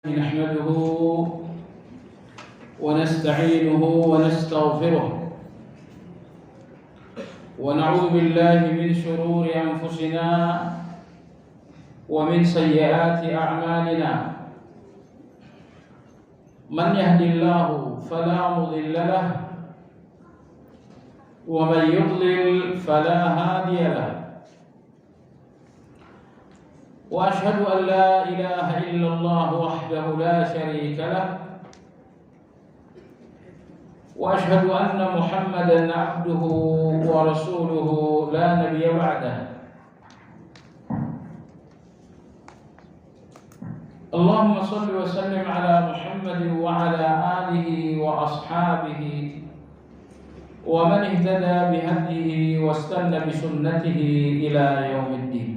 نحمده ونستعينه ونستغفره ونعوذ بالله من شرور أنفسنا ومن سيئات أعمالنا من يهد الله فلا مضل له ومن يضلل فلا هادي له وأشهد أن لا إله إلا الله وحده لا شريك له وأشهد أن محمدا عبده ورسوله لا نبي بعده اللهم صل وسلم على محمد وعلى آله وأصحابه ومن اهتدى بهديه واستنى بسنته إلى يوم الدين.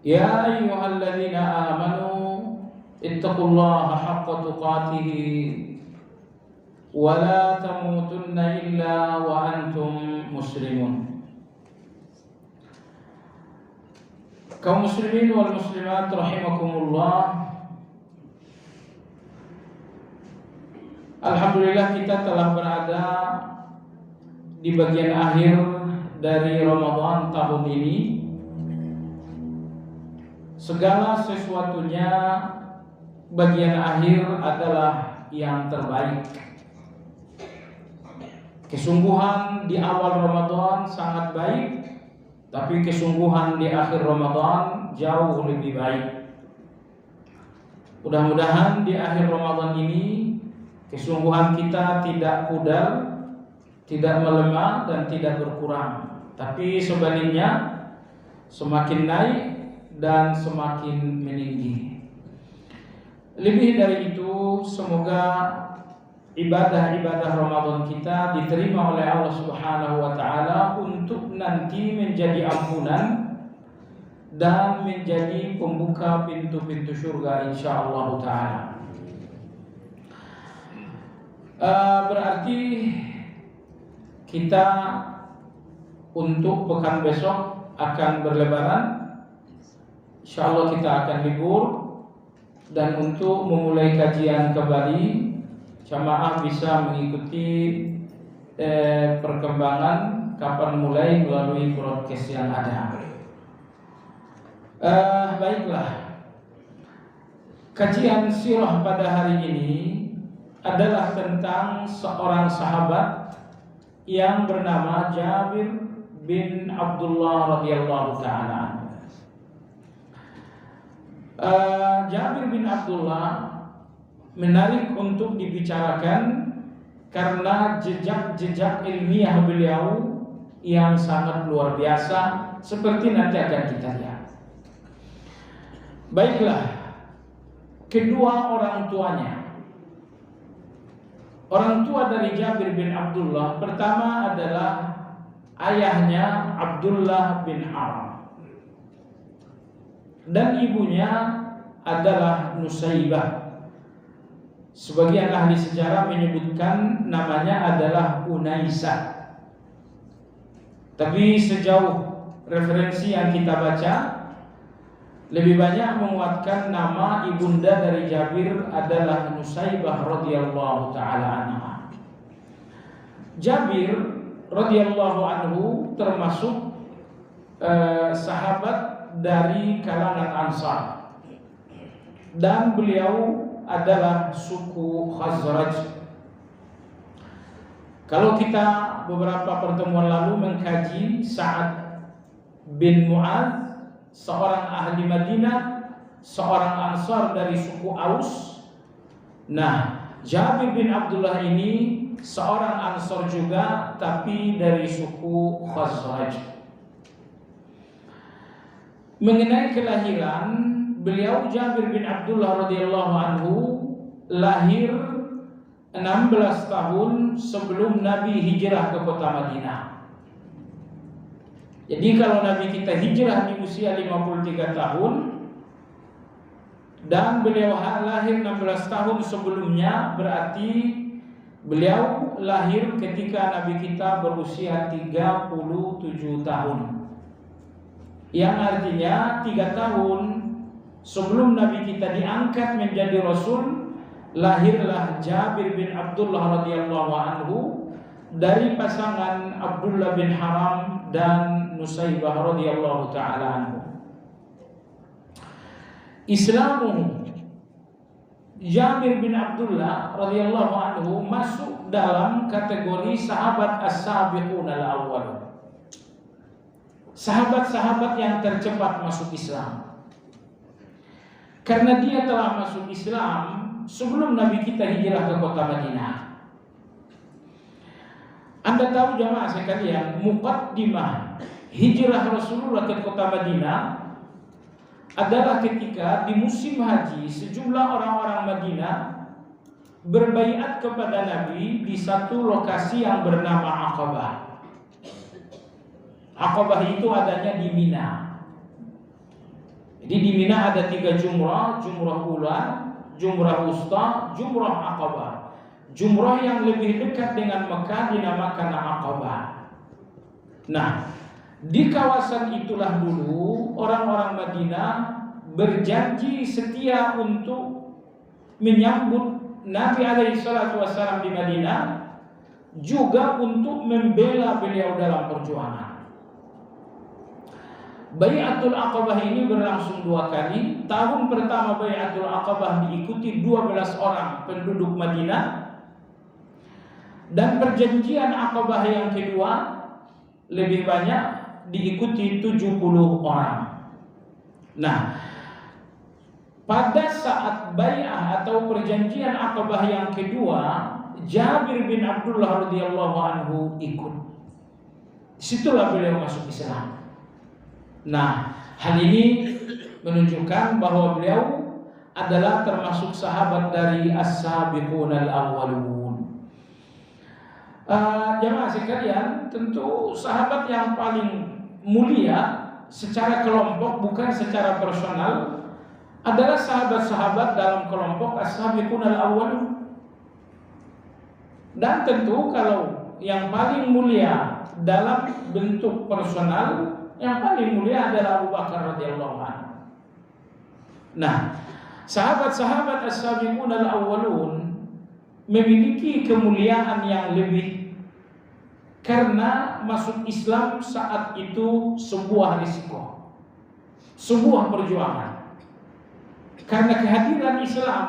يا أيها الذين آمنوا اتقوا الله حق تقاته ولا تموتن إلا وأنتم مسلمون. Kaum muslimin wal muslimat rahimakumullah. Alhamdulillah kita telah berada di bagian akhir dari Ramadan tahun ini. Segala sesuatunya bagian akhir adalah yang terbaik. Kesungguhan di awal Ramadan sangat baik, tapi kesungguhan di akhir Ramadan jauh lebih baik. Mudah-mudahan di akhir Ramadan ini kesungguhan kita tidak pudar, tidak melemah dan tidak berkurang, tapi sebaliknya semakin naik dan semakin meninggi. Lebih dari itu, semoga ibadah-ibadah Ramadan kita diterima oleh Allah Subhanahu wa taala untuk nanti menjadi ampunan dan menjadi pembuka pintu-pintu surga insyaallah taala. Berarti kita untuk pekan besok akan berlebaran. Insyaallah kita akan libur, dan untuk memulai kajian kembali jamaah bisa mengikuti perkembangan kapan mulai melalui broadcast yang ada. Baiklah, kajian sirah pada hari ini adalah tentang seorang sahabat yang bernama Jabir bin Abdullah radhiyallahu taala. Jabir bin Abdullah menarik untuk dibicarakan karena jejak-jejak ilmiah beliau yang sangat luar biasa, seperti nanti akan kita lihat. Baiklah, kedua orang tuanya. Orang tua dari Jabir bin Abdullah pertama adalah ayahnya Abdullah bin Haram, dan ibunya adalah Nusaybah. Sebagian ahli sejarah menyebutkan namanya adalah Unaisah. Tapi sejauh referensi yang kita baca, lebih banyak menguatkan nama ibunda dari Jabir adalah Nusaybah radhiyallahu taala anha. Jabir radhiyallahu anhu termasuk sahabat dari kalangan Ansar, dan beliau adalah suku Khazraj. Kalau kita beberapa pertemuan lalu mengkaji Sa'ad bin Mu'adz, seorang ahli Madinah, seorang Ansar dari suku Aus. Nah, Jabir bin Abdullah ini seorang Ansar juga, tapi dari suku Khazraj. Mengenai kelahiran beliau, Jabir bin Abdullah radhiyallahu anhu lahir 16 tahun sebelum Nabi hijrah ke kota Madinah. Jadi kalau Nabi kita hijrah di usia 53 tahun dan beliau lahir 16 tahun sebelumnya, berarti beliau lahir ketika Nabi kita berusia 37 tahun. yang artinya 3 tahun sebelum Nabi kita diangkat menjadi Rasul, lahirlah Jabir bin Abdullah radhiyallahu anhu dari pasangan Abdullah bin Haram dan Nusaybah radhiyallahu taala anhu. Islamu Jabir bin Abdullah radhiyallahu anhu masuk dalam kategori sahabat as-sabiqun al-awwal. Sahabat-sahabat yang tercepat masuk Islam. Karena dia telah masuk Islam sebelum Nabi kita hijrah ke kota Madinah. Anda tahu jamaah sekalian, muqaddimah hijrah Rasulullah ke kota Madinah adalah ketika di musim haji sejumlah orang-orang Madinah berbaiat kepada Nabi di satu lokasi yang bernama Aqabah. Aqabah itu adanya di Mina. Jadi di Mina ada 3 jumrah, jumrah ula, jumrah wusta, jumrah Aqabah. Jumrah yang lebih dekat dengan Mekah dinamakan Aqabah. Nah, di kawasan itulah dulu orang-orang Madinah berjanji setia untuk menyambut Nabi alaihi salatu wassalam di Madinah, juga untuk membela beliau dalam perjuangan. Bai'atul Aqabah ini berlangsung 2 kali. Tahun pertama Bai'atul Aqabah diikuti 12 orang penduduk Madinah, dan perjanjian Aqabah yang kedua lebih banyak, diikuti 70 orang. Nah, pada saat bai'ah atau perjanjian Aqabah yang kedua, Jabir bin Abdullah radhiyallahu anhu ikut. Situlah beliau masuk Islam. Nah, hal ini menunjukkan bahwa beliau adalah termasuk sahabat dari as-sabiqun al-awwalun. Jamaah sekalian, tentu sahabat yang paling mulia secara kelompok bukan secara personal adalah sahabat-sahabat dalam kelompok as-sabiqun al-awwalun. Dan tentu kalau yang paling mulia dalam bentuk personal, yang paling mulia adalah Abu Bakar radhiyallahu anhu. Nah, sahabat-sahabat as-sabiqun al-awwalun memiliki kemuliaan yang lebih karena masuk Islam saat itu sebuah risiko, sebuah perjuangan. Karena kehadiran Islam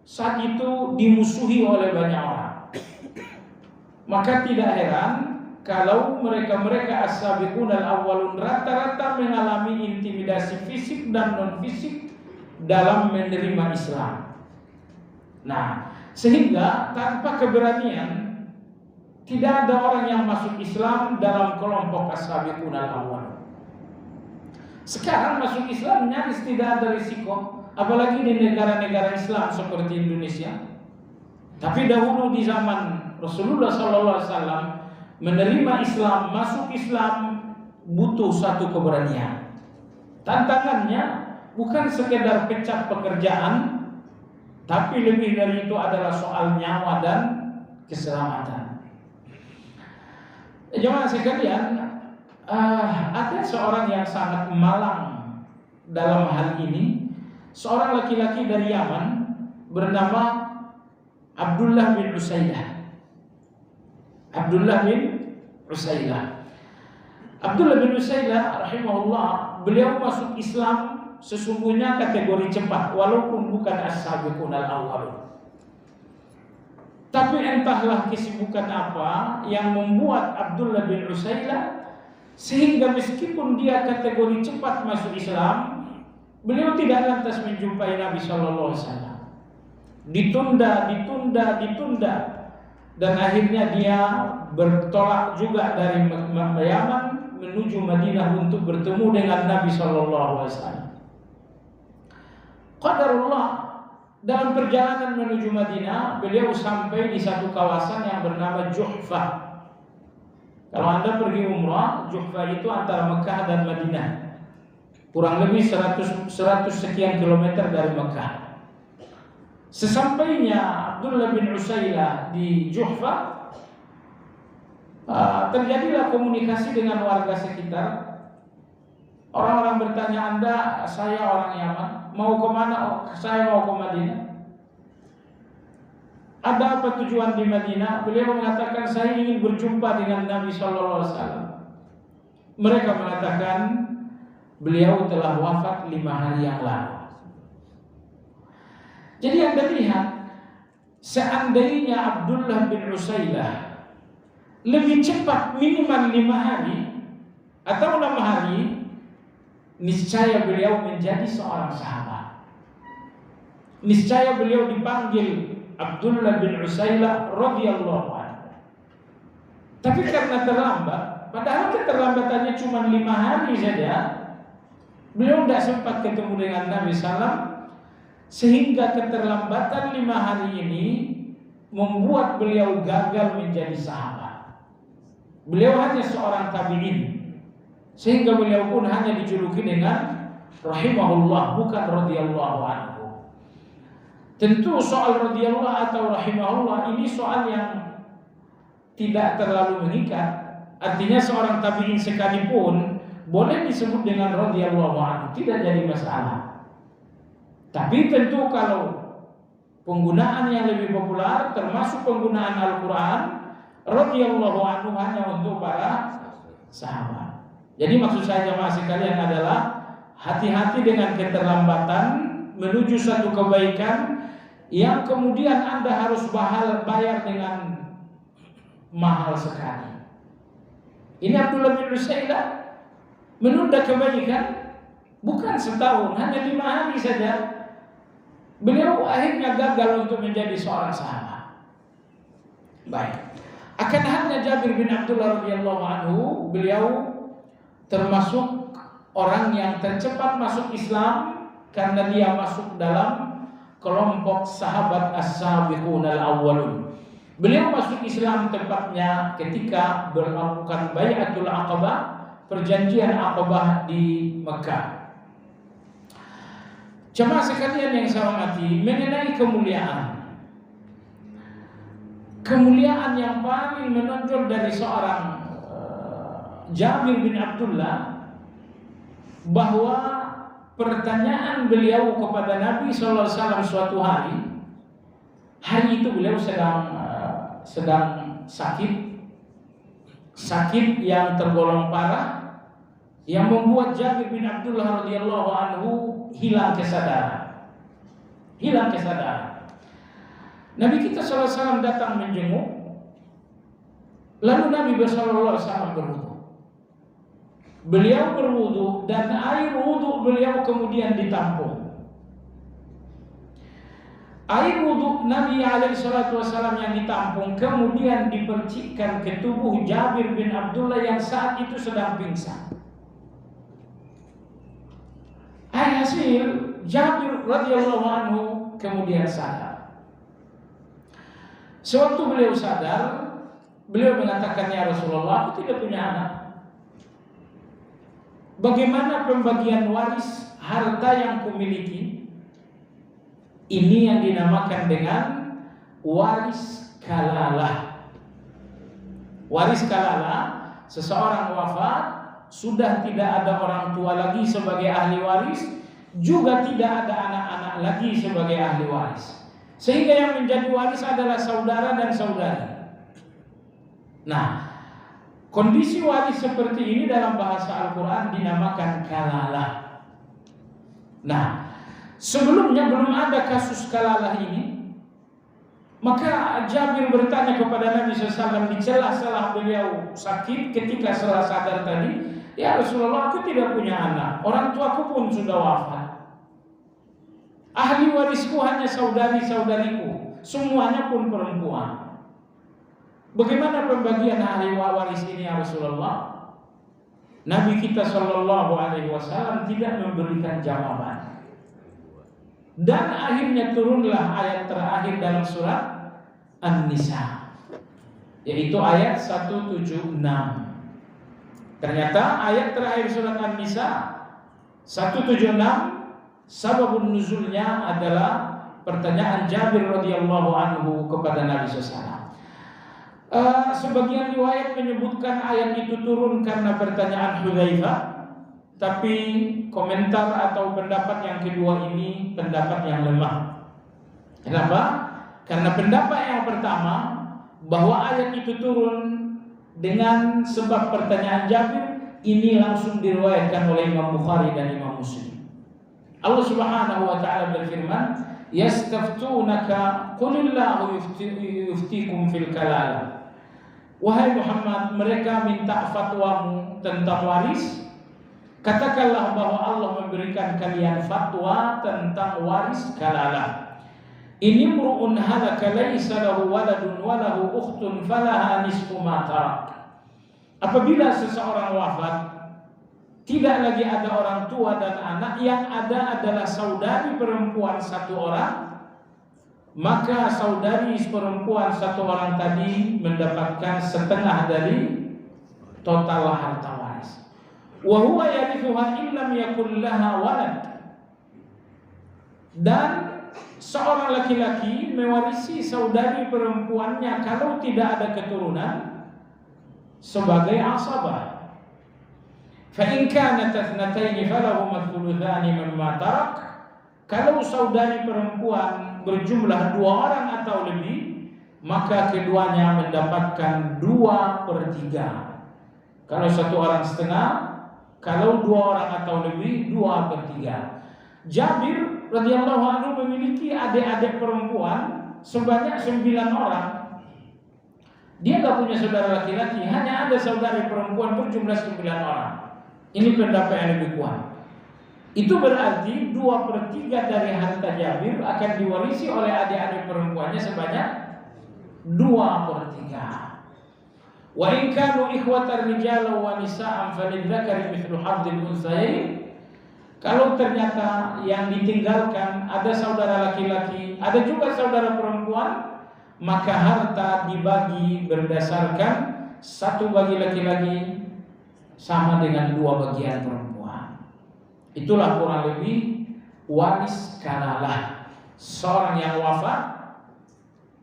saat itu dimusuhi oleh banyak orang, maka tidak heran kalau mereka-mereka as-sabiqun al-awwalun rata-rata mengalami intimidasi fisik dan non-fisik dalam menerima Islam. Nah, sehingga tanpa keberanian tidak ada orang yang masuk Islam dalam kelompok as-sabiqun al-awwalun. Sekarang masuk Islam nyaris tidak ada risiko, apalagi di negara-negara Islam seperti Indonesia. Tapi dahulu di zaman Rasulullah SAW menerima Islam, masuk Islam butuh satu keberanian. Tantangannya bukan sekedar pecah pekerjaan, tapi lebih dari itu adalah soal nyawa dan keselamatan. Jemaah sekalian, ada seorang yang sangat malang dalam hal ini, seorang laki-laki dari Yaman bernama Abdullah bin Usaidah. Abdullah bin Usaidah rahimahullah, beliau masuk Islam sesungguhnya kategori cepat walaupun bukan as-sabiqun al-awwalun. Tapi entahlah kesibukan apa yang membuat Abdullah bin Usaidah sehingga meskipun dia kategori cepat masuk Islam, beliau tidak lantas menjumpai Nabi sallallahu alaihi wasallam. Ditunda, dan akhirnya dia bertolak juga dari Yaman menuju Madinah untuk bertemu dengan Nabi sallallahu alaihi wasallam. Qadarullah, dalam perjalanan menuju Madinah, beliau sampai di satu kawasan yang bernama Juhfah. Kalau Anda pergi umrah, Juhfah itu antara Mekah dan Madinah, kurang lebih 100 sekian kilometer dari Mekah. Sesampainya Abdullah bin Usaidah di Juhfah, terjadilah komunikasi dengan warga sekitar. Orang-orang bertanya, Anda, saya orang Yaman, mau kemana? Oh, saya mau ke Madinah. Ada apa tujuan di Madinah? Beliau mengatakan, saya ingin berjumpa dengan Nabi Sallallahu Alaihi Wasallam. Mereka mengatakan, beliau telah wafat 5 hari yang lalu. Jadi Anda lihat, seandainya Abdullah bin Usailah lebih cepat minimal 5 hari atau 6 hari, niscaya beliau menjadi seorang sahabat. Niscaya beliau dipanggil Abdullah bin Usailah radhiyallahu anhu. Tapi karena terlambat, padahal keterlambatannya cuma 5 hari saja, beliau tidak sempat ketemu dengan Nabi SAW, sehingga keterlambatan 5 hari ini membuat beliau gagal menjadi sahabat. Beliau hanya seorang tabi'in, sehingga beliau pun hanya dijuluki dengan rahimahullah, bukan radhiyallahu anhu. Tentu soal radhiyallahu atau rahimahullah ini soal yang tidak terlalu mengikat. Artinya seorang tabi'in sekalipun boleh disebut dengan radhiyallahu anhu, tidak jadi masalah. Tapi tentu kalau penggunaan yang lebih populer termasuk penggunaan Al-Quran, radhiyallahu anhu hanya untuk para sahabat. Jadi maksud saya jemaah sekalian adalah hati-hati dengan keterlambatan menuju satu kebaikan yang kemudian Anda harus bayar dengan mahal sekali. Ini Abdullah bin Usailah menunda kebaikan bukan setahun, hanya 5 hari saja. Beliau akhirnya gagal untuk menjadi seorang sahabat. Baik. Akan halnya Jabir bin Abdullah radhiyallahu anhu, beliau termasuk orang yang tercepat masuk Islam karena dia masuk dalam kelompok sahabat as-sabiqun al-awwalun. Beliau masuk Islam tepatnya ketika melakukan Bai'atul Aqabah, perjanjian Aqabah di Mekah. Jemaah sekalian yang saya hormati, mengenai kemuliaan yang paling menonjol dari seorang Jabir bin Abdullah, bahwa pertanyaan beliau kepada Nabi SAW suatu hari itu beliau sedang sakit yang tergolong parah, yang membuat Jabir bin Abdullah radhiyallahu anhu hilang kesadaran. Nabi kita SAW datang menjenguk, lalu Nabi SAW berwudu. Beliau berwudu dan air wudu beliau kemudian ditampung. Air wudu Nabi SAW yang ditampung kemudian dipercikkan ke tubuh Jabir bin Abdullah yang saat itu sedang pingsan. Hasil Jabir radhiyallahu anhu kemudian sadar. Sewaktu beliau sadar, beliau mengatakan, ya Rasulullah, aku tidak punya anak. Bagaimana pembagian waris harta yang kumiliki? Ini yang dinamakan dengan waris kalalah. Waris kalalah, seseorang wafat, sudah tidak ada orang tua lagi sebagai ahli waris, juga tidak ada anak-anak lagi sebagai ahli waris. Sehingga yang menjadi waris adalah saudara dan saudari. Nah, kondisi waris seperti ini dalam bahasa Al-Quran dinamakan kalalah. Nah, sebelumnya belum ada kasus kalalah ini, maka Jabir bertanya kepada Nabi SAW di celah-celah beliau sakit ketika setelah sadar tadi, ya Rasulullah, aku tidak punya anak, orang tuaku pun sudah wafat, ahli warisku hanya saudari-saudariku, semuanya pun perempuan. Bagaimana pembagian ahli waris ini ya Rasulullah? Nabi kita Shallallahu Alaihi Wasallam tidak memberikan jawaban. Dan akhirnya turunlah ayat terakhir dalam surat An-Nisa, yaitu ayat 176. Ternyata ayat terakhir surat An-Nisa 176, sababun nuzulnya adalah pertanyaan Jabir radhiyallahu anhu kepada Nabi SAW. Sebagian riwayat menyebutkan ayat itu turun karena pertanyaan Hudzaifah, tapi komentar atau pendapat yang kedua ini pendapat yang lemah. Kenapa? Karena pendapat yang pertama, bahwa ayat itu turun dengan sebab pertanyaan Jabir, ini langsung diriwayatkan oleh Imam Bukhari dan Imam Muslim. Allah Subhanahu wa taala berfirman, "Yastaftunaka qulillahu yuftikum fil kalalah." Wahai Muhammad, mereka minta fatwamu tentang waris. Katakanlah bahwa Allah memberikan kalian fatwa tentang waris kalalah. Ini mru'un halaka laisa lahu waladun wa lahu ukhtun falaha nisfu ma tarak. Apabila seseorang wafat, tidak lagi ada orang tua dan anak, yang ada adalah saudari perempuan satu orang, maka saudari perempuan satu orang tadi mendapatkan setengah dari total harta waris. Wa huwa yarithuha illam yakul laha walad. Dan seorang laki-laki mewarisi saudari perempuannya kalau tidak ada keturunan sebagai asabah. Fa in kanat ithnatayn falahuma thuluthani mimma tarak. Kalau saudari perempuan berjumlah 2 orang atau lebih, maka keduanya mendapatkan 2/3. Kalau 1 orang setengah, kalau 2 orang atau lebih 2/3. Jabir radhiyallahu anhu memiliki adik-adik perempuan sebanyak 9 orang. Dia enggak punya saudara laki-laki, hanya ada saudari perempuan berjumlah 9 orang. Ini pendapat yang lebih kuat. Itu berarti 2/3 dari harta Jabir akan diwarisi oleh adik-adik perempuannya sebanyak 2/3. Wa in kanu ikhwatar rijal wa nisa'an falidzakari mithlu hadzil unthayain. Kalau ternyata yang ditinggalkan ada saudara laki-laki, ada juga saudara perempuan, maka harta dibagi berdasarkan 1 bagi laki-laki sama dengan 2 bagian perempuan. Itulah kurang lebih waris kalalah. Seorang yang wafat,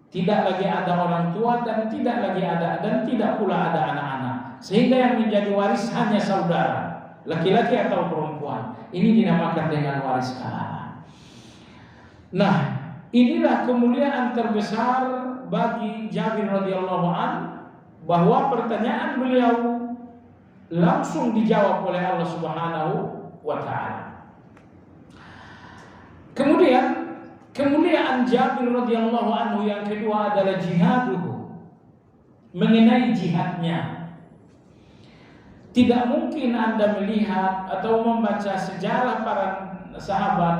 tidak lagi ada orang tua dan tidak pula ada anak-anak, sehingga yang menjadi waris hanya saudara, laki-laki atau perempuan. Ini dinamakan dengan waris kalalah. Nah, inilah kemuliaan terbesar bagi Jabir radhiyallahu an, bahwa pertanyaan beliau langsung dijawab oleh Allah Subhanahu wa taala. Kemudian kemuliaan Jabir radhiyallahu anhu yang kedua adalah jihaduhu, mengenai jihadnya. Tidak mungkin Anda melihat atau membaca sejarah para sahabat,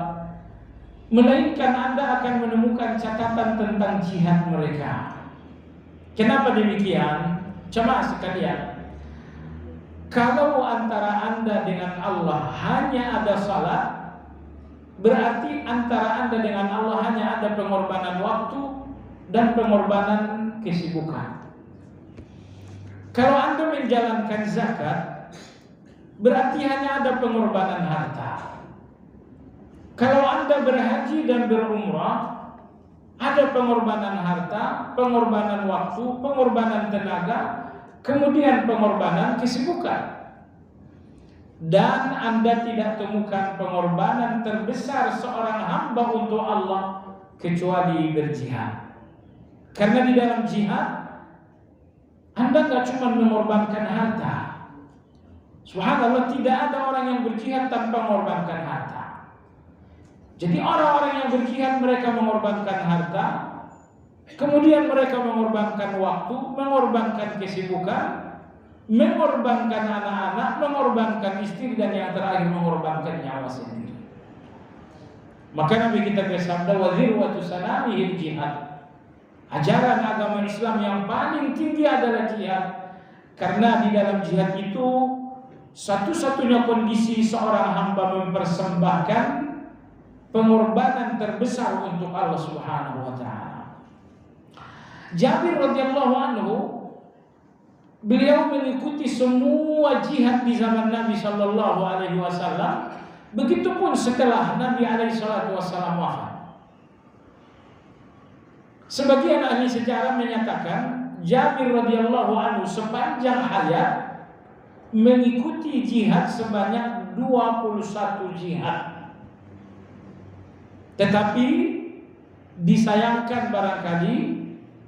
melainkan Anda akan menemukan catatan tentang jihad mereka. Kenapa demikian? Jemaah sekalian, kalau antara Anda dengan Allah hanya ada salat, berarti antara Anda dengan Allah hanya ada pengorbanan waktu dan pengorbanan kesibukan. Kalau Anda menjalankan zakat, berarti hanya ada pengorbanan harta. Kalau Anda berhaji dan berumrah, ada pengorbanan harta, pengorbanan waktu, pengorbanan tenaga, kemudian pengorbanan kesibukan. Dan Anda tidak temukan pengorbanan terbesar seorang hamba untuk Allah kecuali berjihad. Karena di dalam jihad Anda gak cuma mengorbankan harta. Subhanallah, tidak ada orang yang berjihad tanpa mengorbankan harta. Jadi orang-orang yang berjihad, mereka mengorbankan harta, kemudian mereka mengorbankan waktu, mengorbankan kesibukan, mengorbankan anak-anak, mengorbankan istri, dan yang terakhir mengorbankan nyawa sendiri. Maka Nabi kita bersabda, wa dzirwatu sanamihil jihad. Ajaran agama Islam yang paling tinggi adalah jihad. Karena di dalam jihad itu satu-satunya kondisi seorang hamba mempersembahkan pengorbanan terbesar untuk Allah Subhanahu wa taala. Jabir radhiyallahu anhu, beliau mengikuti semua jihad di zaman Nabi sallallahu alaihi wasallam, begitupun setelah Nabi alaihi salatu wasallam wafat. Sebagian ahli sejarah menyatakan Jabir radhiyallahu anhu sepanjang hayat mengikuti jihad sebanyak 21 jihad. Tetapi disayangkan barangkali,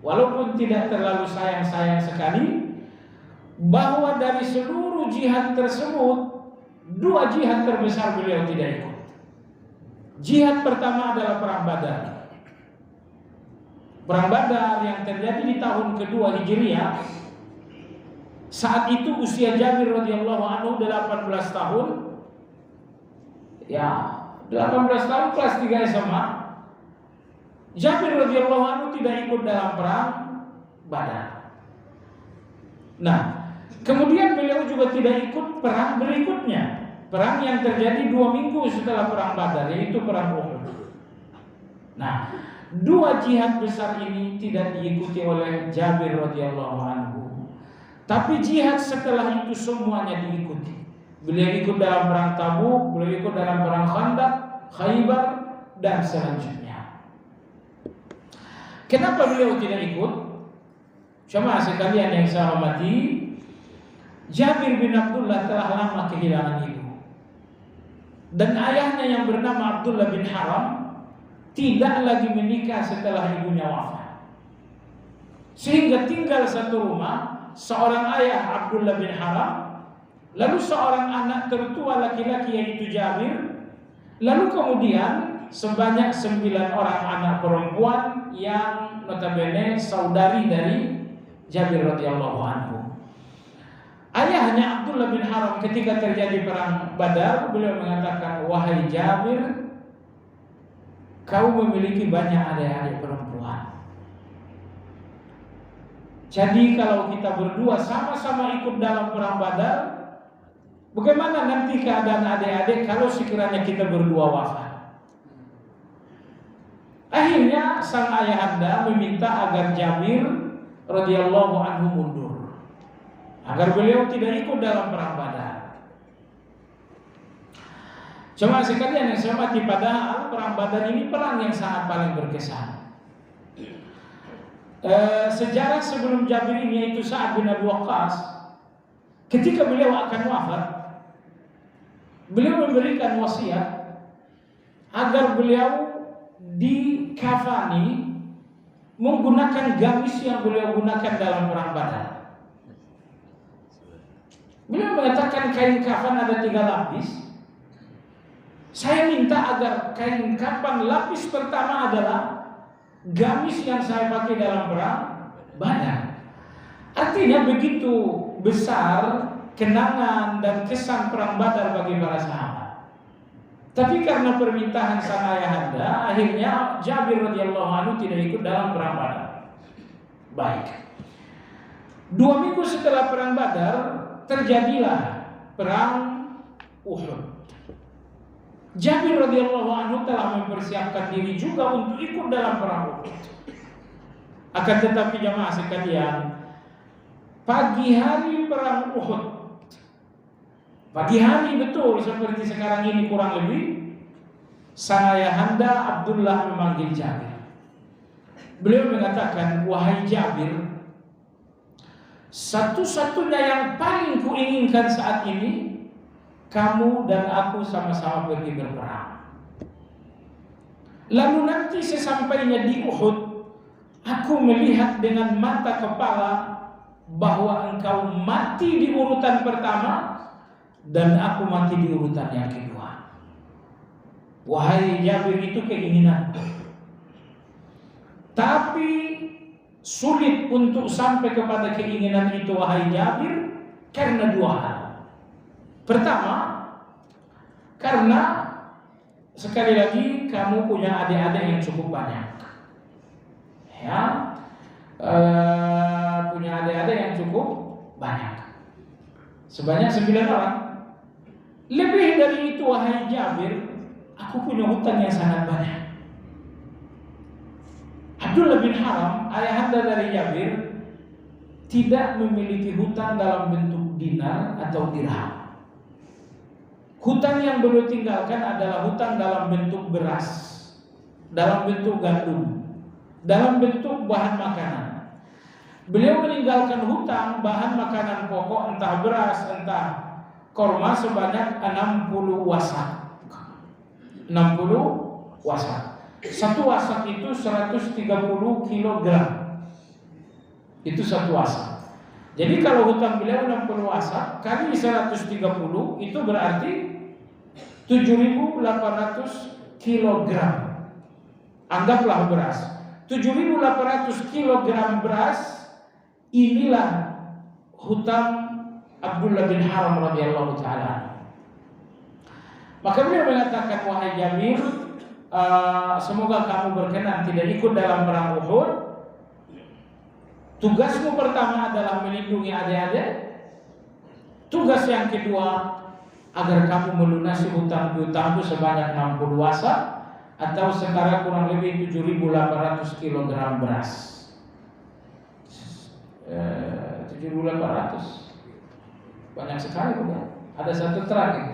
walaupun tidak terlalu sayang-sayang sekali, bahwa dari seluruh jihad tersebut 2 jihad terbesar beliau tidak ikut. Jihad pertama adalah perang Badar. Perang Badar yang terjadi di tahun kedua Hijriah. Saat itu usia Jabir radhiyallahu anhu 18 tahun. Ya, 18 tahun kelas 3 SMA. Jabir radhiyallahu anhu tidak ikut dalam perang Badar. Nah, kemudian beliau juga tidak ikut perang berikutnya. Perang yang terjadi 2 minggu setelah perang Badar, yaitu perang Uhud. Nah, 2 jihad besar ini tidak diikuti oleh Jabir radhiyallahu anhu. Tapi jihad setelah itu semuanya diikuti. Beliau ikut dalam perang Tabuk, beliau ikut dalam perang Khandaq, Khaybar, dan selanjutnya. Kenapa beliau tidak ikut? Jemaah sekalian yang saya hormati, Jabir bin Abdullah telah lama kehilangan ibu. Dan ayahnya yang bernama Abdullah bin Haram tidak lagi menikah setelah ibunya wafat. Sehingga tinggal satu rumah, seorang ayah Abdullah bin Haram, lalu seorang anak tertua laki-laki yaitu Jabir, lalu kemudian sebanyak 9 orang anak perempuan yang notabene saudari dari Jabir radhiyallahu anhu. Ayahnya Abdullah bin Haram ketika terjadi perang Badar, beliau mengatakan, "Wahai Jabir, kau memiliki banyak adik-adik perempuan. Jadi kalau kita berdua sama-sama ikut dalam perang Badar, bagaimana nanti keadaan adik-adik kalau sekiranya kita berdua wafat?" Akhirnya sang ayahanda meminta agar Jabir radhiyallahu anhu mundur, agar beliau tidak ikut dalam perang Badar. Jemaah sekalian yang saya hormati, padahal perang Badar ini perang yang sangat paling berkesan. Sejarah sebelum Jabir ini, yaitu Sa'ad bin Abi Waqqas, ketika beliau akan wafat, beliau memberikan wasiat agar beliau dikafani menggunakan gamis yang beliau gunakan dalam perang Badar. Beliau mengatakan kain kafan ada 3 lapis. Saya minta agar kain kafan lapis pertama adalah gamis yang saya pakai dalam perang Badar. Artinya begitu besar kenangan dan kesan perang Badar bagi para sahabat. Tapi karena permintaan sang ayahanda, akhirnya Jabir radhiyallahu anhu tidak ikut dalam perang Badar. Baik. 2 minggu setelah perang Badar terjadilah perang Uhud. Jabir radhiyallahu anhu telah mempersiapkan diri juga untuk ikut dalam perang Uhud. Akan tetapi jemaah sekalian, pagi hari perang Uhud, pagi hari betul seperti sekarang ini kurang lebih, sang ayahanda Abdullah memanggil Jabir. Beliau mengatakan, "Wahai Jabir, satu-satunya yang paling kuinginkan saat ini, kamu dan aku sama-sama pergi berperang. Lalu nanti sesampainya di Uhud, aku melihat dengan mata kepala bahwa engkau mati di urutan pertama dan aku mati di urutan yang kedua." Wahai Jabir, itu keinginanku. Tapi sulit untuk sampai kepada keinginan itu, wahai Jabir, karena 2 hal. Pertama, karena sekali lagi kamu punya adik-adik yang cukup banyak, ya, punya adik-adik yang cukup banyak, sebanyak 9 orang. Lebih dari itu, wahai Jabir, aku punya hutang yang sangat banyak. Abdullah bin Haram, ayahanda dari Jabir, tidak memiliki hutang dalam bentuk dinar atau dirham. Hutang yang beliau tinggalkan adalah hutang dalam bentuk beras, dalam bentuk gandum, dalam bentuk bahan makanan. Beliau meninggalkan hutang bahan makanan pokok, entah beras, entah korma sebanyak 60 wasak. 60 wasak. Satu wasak itu 130 kilogram. Itu satu wasak. Jadi kalau hutang beliau 60 wasak kali 130 itu berarti 7.800 kilogram. Anggaplah beras 7.800 kilogram beras. Inilah hutang Abdullah bin Haram radhiyallahu taala. Maka beliau mengatakan, wahai Jabir, semoga kamu berkenan tidak ikut dalam perang Uhud. Tugasmu pertama adalah melindungi adik-adik. Tugas yang kedua, agar kamu melunasi hutang-hutangku sebanyak 60 wasak, atau setara kurang lebih 7.800 kilogram beras. 7.800 banyak sekali, bukan? Ada satu truk itu.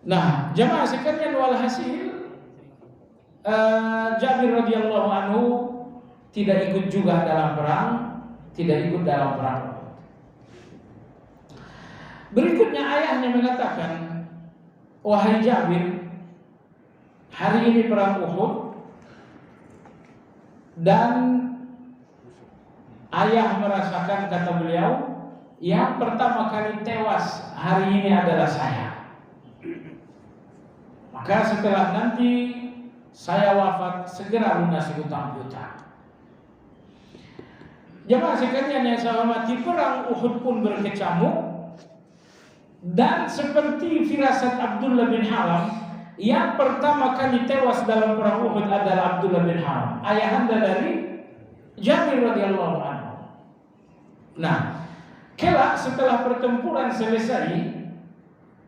Nah, jamaah sekalian, walhasil Jabir radhiyallahu anhu tidak ikut juga dalam perang, tidak ikut dalam perang. Berikutnya ayahnya mengatakan, wahai Jabir, hari ini perang Uhud, dan ayah merasakan, kata beliau, yang pertama kali tewas hari ini adalah saya. Maka setelah nanti saya wafat, segera lunasi hutang-hutang. Jemaah sekalian yang saya hormati, perang Uhud pun berkecamuk, dan seperti firasat Abdullah bin Haram, yang pertama kali tewas dalam perang Uhud adalah Abdullah bin Haram, ayahanda dari Jabir radhiyallahu anhu. Nah, kelak setelah pertempuran selesai,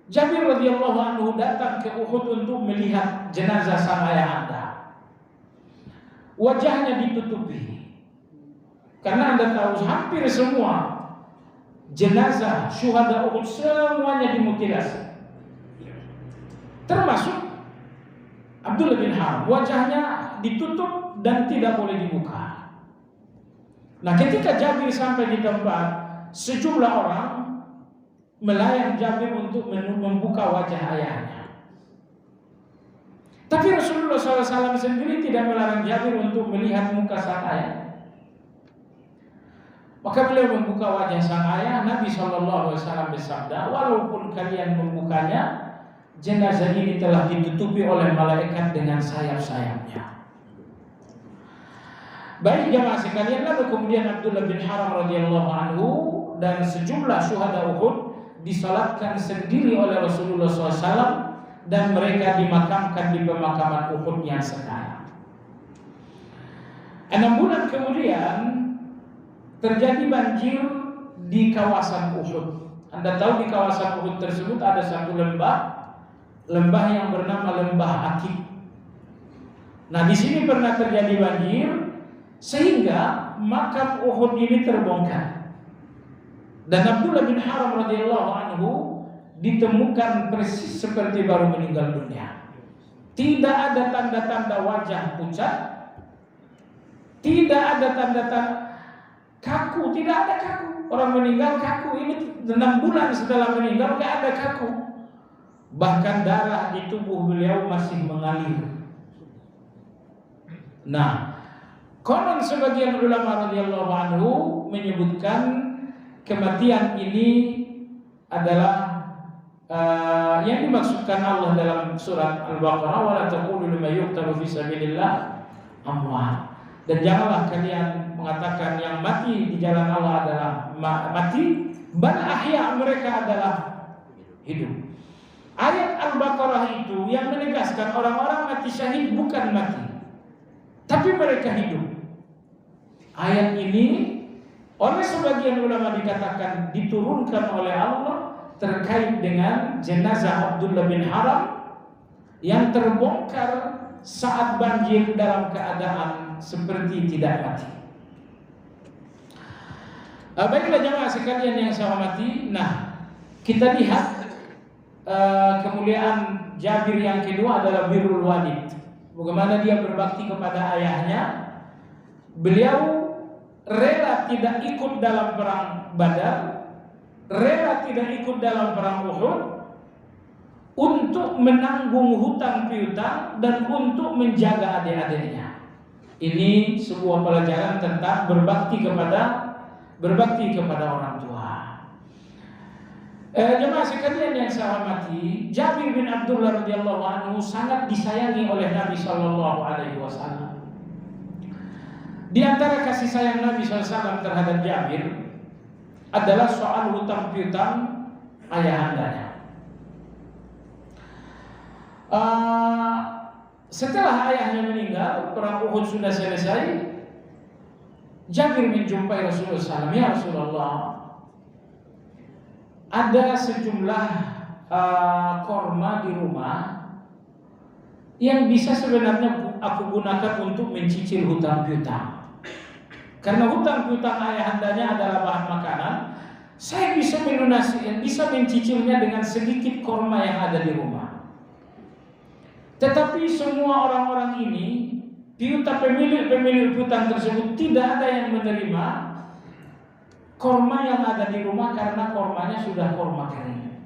Jabir radhiyallahu anhu datang ke Uhud untuk melihat jenazah sang ayahanda. Wajahnya ditutupi, karena Anda tahu hampir semua jenazah syuhada Uhud semuanya dimutilasi, termasuk Abdullah bin Haram. Wajahnya ditutup dan tidak boleh dibuka. Nah, ketika Jabir sampai di tempat, sejumlah orang melayang Jabir untuk membuka wajah ayahnya. Tapi Rasulullah SAW sendiri tidak melarang Jabir untuk melihat muka sang ayah. Maka beliau membuka wajah sang ayah. Nabi SAW bersabda, walaupun kalian membukanya, jenazah ini telah ditutupi oleh malaikat dengan sayap-sayapnya. Baik jamaah sekalian, lalu kemudian Abdullah bin Haram radhiyallahu anhu dan sejumlah syuhada Uhud disalatkan sendiri oleh Rasulullah SAW, dan mereka dimakamkan di pemakaman Uhud yang sekarang. 6 bulan kemudian terjadi banjir di kawasan Uhud. Anda tahu di kawasan Uhud tersebut ada satu lembah yang bernama Lembah Akik. Nah, di sini pernah terjadi banjir sehingga makam Uhud ini terbongkar. Dan Abdullah bin Haram radhiyallahu anhu ditemukan persis seperti baru meninggal dunia. Tidak ada tanda-tanda wajah pucat, tidak ada tanda-tanda kaku, tidak ada kaku. Orang meninggal kaku, ini 6 bulan setelah meninggal tidak ada kaku. Bahkan darah di tubuh beliau masih mengalir. Nah, konon sebagian ulama radhiyallahu anhu menyebutkan kematian ini adalah yang dimaksudkan Allah dalam surat Al-Baqarah, wala taqulu liman yuqtalu fi sabilillah amwat. Dan janganlah kalian mengatakan yang mati di jalan Allah adalah mati, bal ahya, mereka adalah hidup. Ayat Al-Baqarah itu yang menegaskan orang-orang mati syahid bukan mati, tapi mereka hidup. Ayat ini oleh sebagian ulama dikatakan diturunkan oleh Allah terkait dengan jenazah Abdullah bin Haram yang terbongkar saat banjir dalam keadaan seperti tidak mati. Baiklah jemaah sekalian yang saya hormati. Nah, kita lihat kemuliaan Jabir yang kedua adalah birrul walid. Bagaimana dia berbakti kepada ayahnya. Beliau rela tidak ikut dalam perang Badar rela tidak ikut dalam perang Uhud untuk menanggung hutang piutang dan untuk menjaga adik-adiknya. Ini sebuah pelajaran tentang berbakti kepada orang tua. Jemaah sekalian yang saya hormati, Jabir bin Abdullah radhiyallahu anhu sangat disayangi oleh Nabi sallallahu alaihi wasallam. Di antara kasih sayang Nabi SAW terhadap Jabir adalah soal hutang piutang ayahandanya. Setelah ayahnya meninggal, perang Uhud sudah selesai. Jabir menjumpai Rasulullah SAW. Ya Rasulullah, ada sejumlah korma di rumah yang bisa sebenarnya aku gunakan untuk mencicil hutang piutang. Karena hutang piutang ayahandanya adalah bahan makanan, saya bisa melunasi, bisa mencicilnya dengan sedikit korma yang ada di rumah. Tetapi semua orang-orang ini, pemilik piutang tersebut, tidak ada yang menerima korma yang ada di rumah karena kormanya sudah korma kering.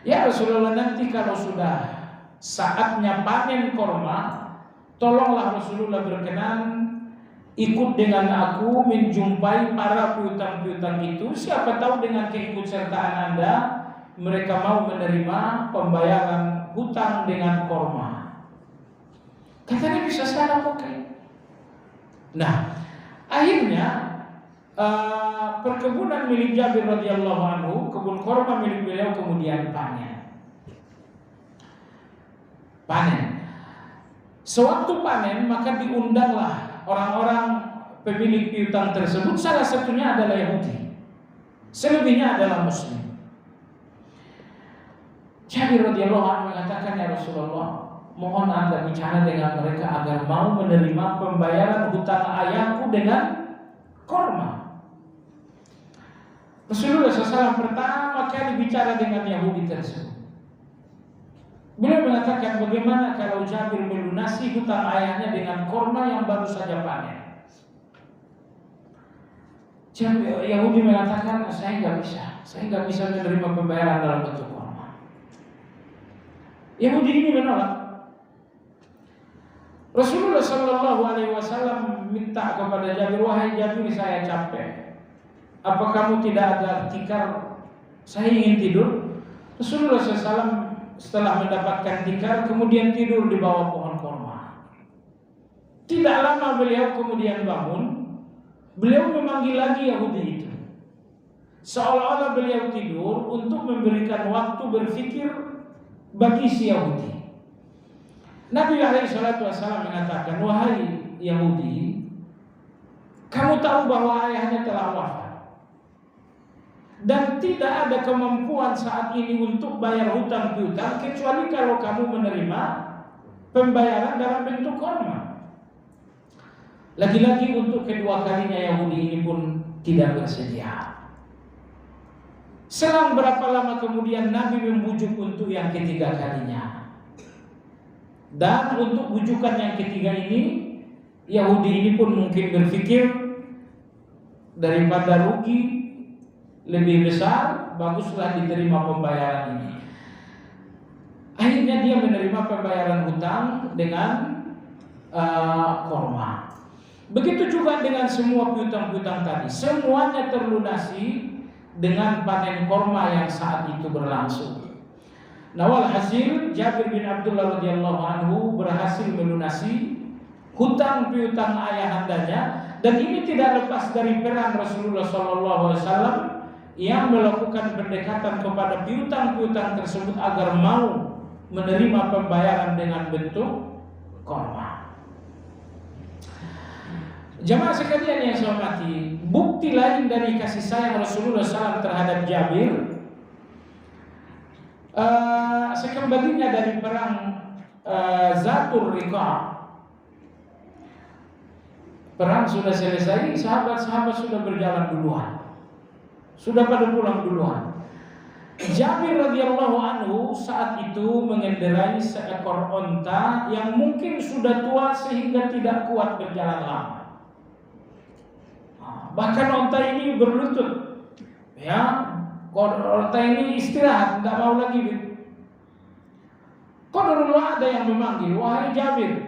Ya Rasulullah, nanti kalau sudah saatnya panen korma, tolonglah Rasulullah berkenan ikut dengan aku menjumpai para piutang-piutang itu. Siapa tahu dengan keikutsertaan Anda mereka mau menerima pembayaran hutang dengan korma. Katanya bisa salah pakai. Nah, akhirnya perkebunan milik Jabir radhiyallahu anhu, kebun korma milik beliau kemudian panen. Sewaktu panen maka diundanglah orang-orang pemilik piutang tersebut, salah satunya adalah Yahudi, selebihnya adalah Muslim. Jabir radhiyallahu anhu mengatakan, ya Rasulullah, mohon Anda bicara dengan mereka agar mau menerima pembayaran hutang ayahku dengan korma. Rasulullah SAW pertama kali bicara dengan Yahudi tersebut. Beliau mengatakan, bagaimana kalau Jabir melunasi hutang ayahnya dengan korma yang baru saja panen? Yahudi mengatakan, saya nggak bisa menerima pembayaran dalam bentuk korma. Yahudi ini menolak. Rasulullah Shallallahu Alaihi Wasallam minta kepada Jabir, wahai Jabir, saya capek. Apa kamu tidak ada tikar? Saya ingin tidur. Rasulullah SAW setelah mendapatkan tikar kemudian tidur di bawah pohon korma. Tidak lama beliau kemudian bangun. Beliau memanggil lagi Yahudi itu, seolah-olah beliau tidur untuk memberikan waktu berpikir bagi si Yahudi. Nabi SAW mengatakan, wahai Yahudi, kamu tahu bahwa ayahnya telah wafat dan tidak ada kemampuan saat ini untuk bayar hutang piutang kecuali kalau kamu menerima pembayaran dalam bentuk korma. Lagi-lagi untuk kedua kalinya Yahudi ini pun tidak bersedia. Selang berapa lama kemudian Nabi membujuk untuk yang ketiga kalinya. Dan untuk bujukan yang ketiga ini, Yahudi ini pun mungkin berpikir, daripada rugi lebih besar, baguslah diterima pembayaran ini. Akhirnya dia menerima pembayaran hutang dengan korma. Begitu juga dengan semua piutang-piutang tadi, semuanya terlunasi dengan panen korma yang saat itu berlangsung. Nah, walhasil Jabir bin Abdullah radhiyallahu anhu berhasil melunasi hutang piutang ayahandanya, dan ini tidak lepas dari peran Rasulullah SAW yang melakukan pendekatan kepada piutang-piutang tersebut agar mau menerima pembayaran dengan bentuk korma. Jamaah sekalian yang saya hormati, bukti lain dari kasih sayang Rasulullah SAW terhadap Jabir, sekembalinya dari perang Zatul Riqa. Perang sudah selesai, sahabat-sahabat sudah berjalan duluan, sudah pada pulang duluan. Jabir radhiyallahu anhu saat itu mengendarai seekor onta yang mungkin sudah tua sehingga tidak kuat berjalan lama. Bahkan onta ini berlutut Ya, onta ini istirahat, tidak mau lagi. Qadarullah ada yang memanggil, wahai Jabir.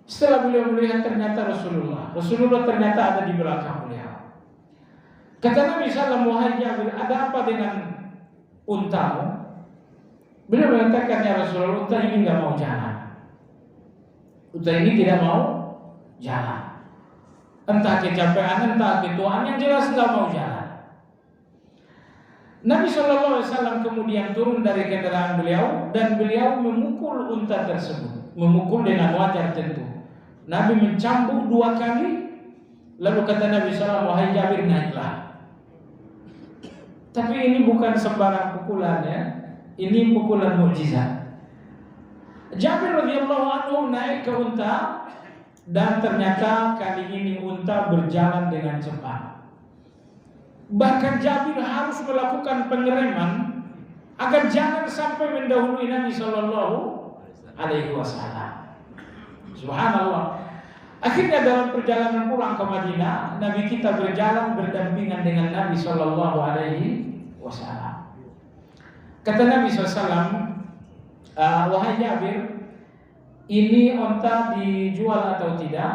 Setelah beliau melihat ternyata Rasulullah ternyata ada di belakang beliau. Kata Nabi SAW, wahai Jabir, ada apa dengan untamu? Beliau mengatakan, ya Rasulullah, unta ini tidak mau jalan. Unta ini tidak mau jalan. Entah kecapean, entah ketuaan, yang jelas tidak mau jalan. Nabi SAW kemudian turun dari kendaraan beliau dan beliau memukul unta tersebut, memukul dengan wajar tentu. Nabi mencambuk 2 kali, lalu kata Nabi SAW, wahai Jabir, naiklah. Tapi ini bukan sembarang pukulan ya, ini pukulan mukjizat. Jabir radhiyallahu anhu naik ke unta dan ternyata kali ini unta berjalan dengan cepat. Bahkan Jabir harus melakukan pengereman agar jangan sampai mendahului Nabi Sallallahu Alaihi Wasallam. Subhanallah. Akhirnya dalam perjalanan pulang ke Madinah, Nabi kita berjalan berdampingan dengan Nabi Sallallahu Alaihi Wasallam. Kata Nabi SAW, wahai Jabir, ini onta dijual atau tidak?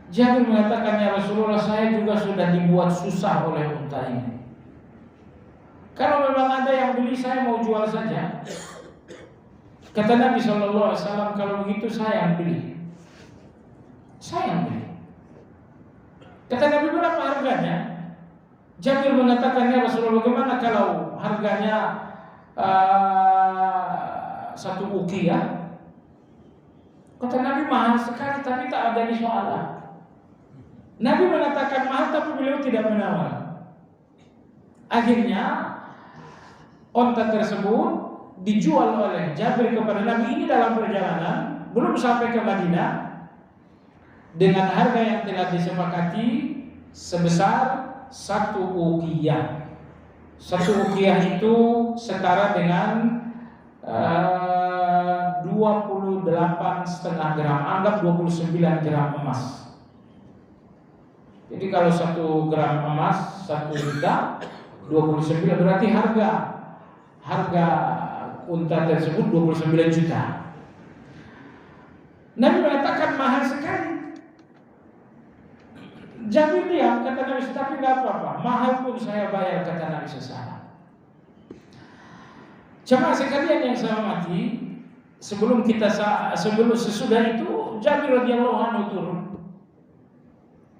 Jabir mengatakan, ya Rasulullah, saya juga sudah dibuat susah oleh unta ini. Kalau memang ada yang beli, saya mau jual saja. Kata Nabi SAW, kalau begitu saya yang beli. Saya yang beli. Kata Nabi, berapa harganya? Jabir mengatakan, ya Rasulullah, bagaimana kalau harganya 1 uqiyah? Kata Nabi, mahal sekali, tapi tak ada di soalan. Nabi mengatakan mahal, tapi beliau tidak menawar. Akhirnya onta tersebut dijual oleh Jabir kepada Nabi ini dalam perjalanan, belum sampai ke Madinah, dengan harga yang telah disepakati sebesar 1 uqiyah. 1 uqiyah itu setara dengan 28,5 gram, anggap 29 gram emas. Jadi kalau 1 gram emas 1 juta 29, berarti harga unta tersebut 29 juta. Nabi mengatakan mahal sekali. Jabir diam, kata Nabi, tapi nggak apa-apa, mahal pun saya bayar, kata Nabi SAW. Jemaah sekalian yang saya hormati, sesudah itu Jabir radhiyallahu anhu turun.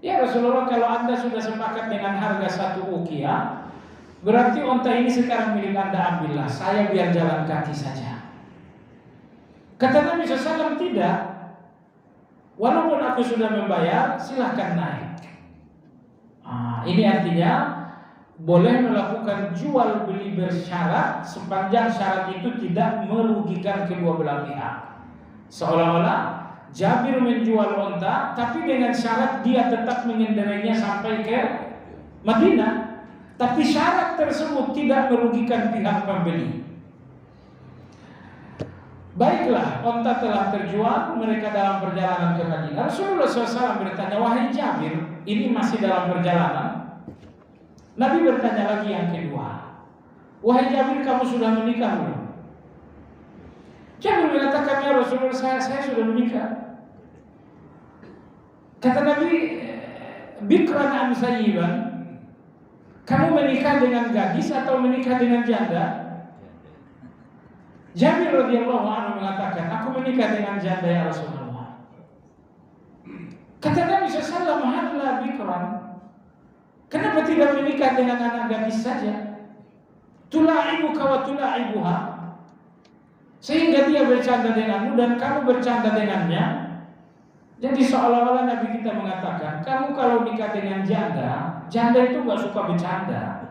Ya Rasulullah, kalau Anda sudah sepakat dengan harga 1 uqiyah, berarti onta ini sekarang milik Anda, ambillah, saya biar jalan kaki saja. Kata Nabi SAW, tidak. Walaupun aku sudah membayar, silahkan naik. Ini artinya boleh melakukan jual beli bersyarat sepanjang syarat itu tidak merugikan kedua belah pihak. Seolah-olah Jabir menjual onta, tapi dengan syarat dia tetap mengendarainya sampai ke Madinah. Tapi syarat tersebut tidak merugikan pihak pembeli. Baiklah, onta telah terjual, mereka dalam perjalanan ke Madinah. Rasulullah SAW bertanya, wahai Jabir, ini masih dalam perjalanan. Nabi bertanya lagi yang kedua, wahai Jabir, kamu sudah menikah belum? Jabir mengatakan, ya Rasulullah, saya sudah menikah. Kata Nabi, bikran am sayyiban, kamu menikah dengan gadis atau menikah dengan janda? Jabir radhiyallahu anhu mengatakan, aku menikah dengan janda ya Rasulullah. Kata Nabi SAW, halla bikran, kenapa tidak menikah dengan anak gadis saja? Tula'ibuka wa tula'ibuha, sehingga dia bercanda denganmu dan kamu bercanda dengannya. Jadi seolah-olah Nabi kita mengatakan, kamu kalau nikah dengan janda itu gak suka bercanda.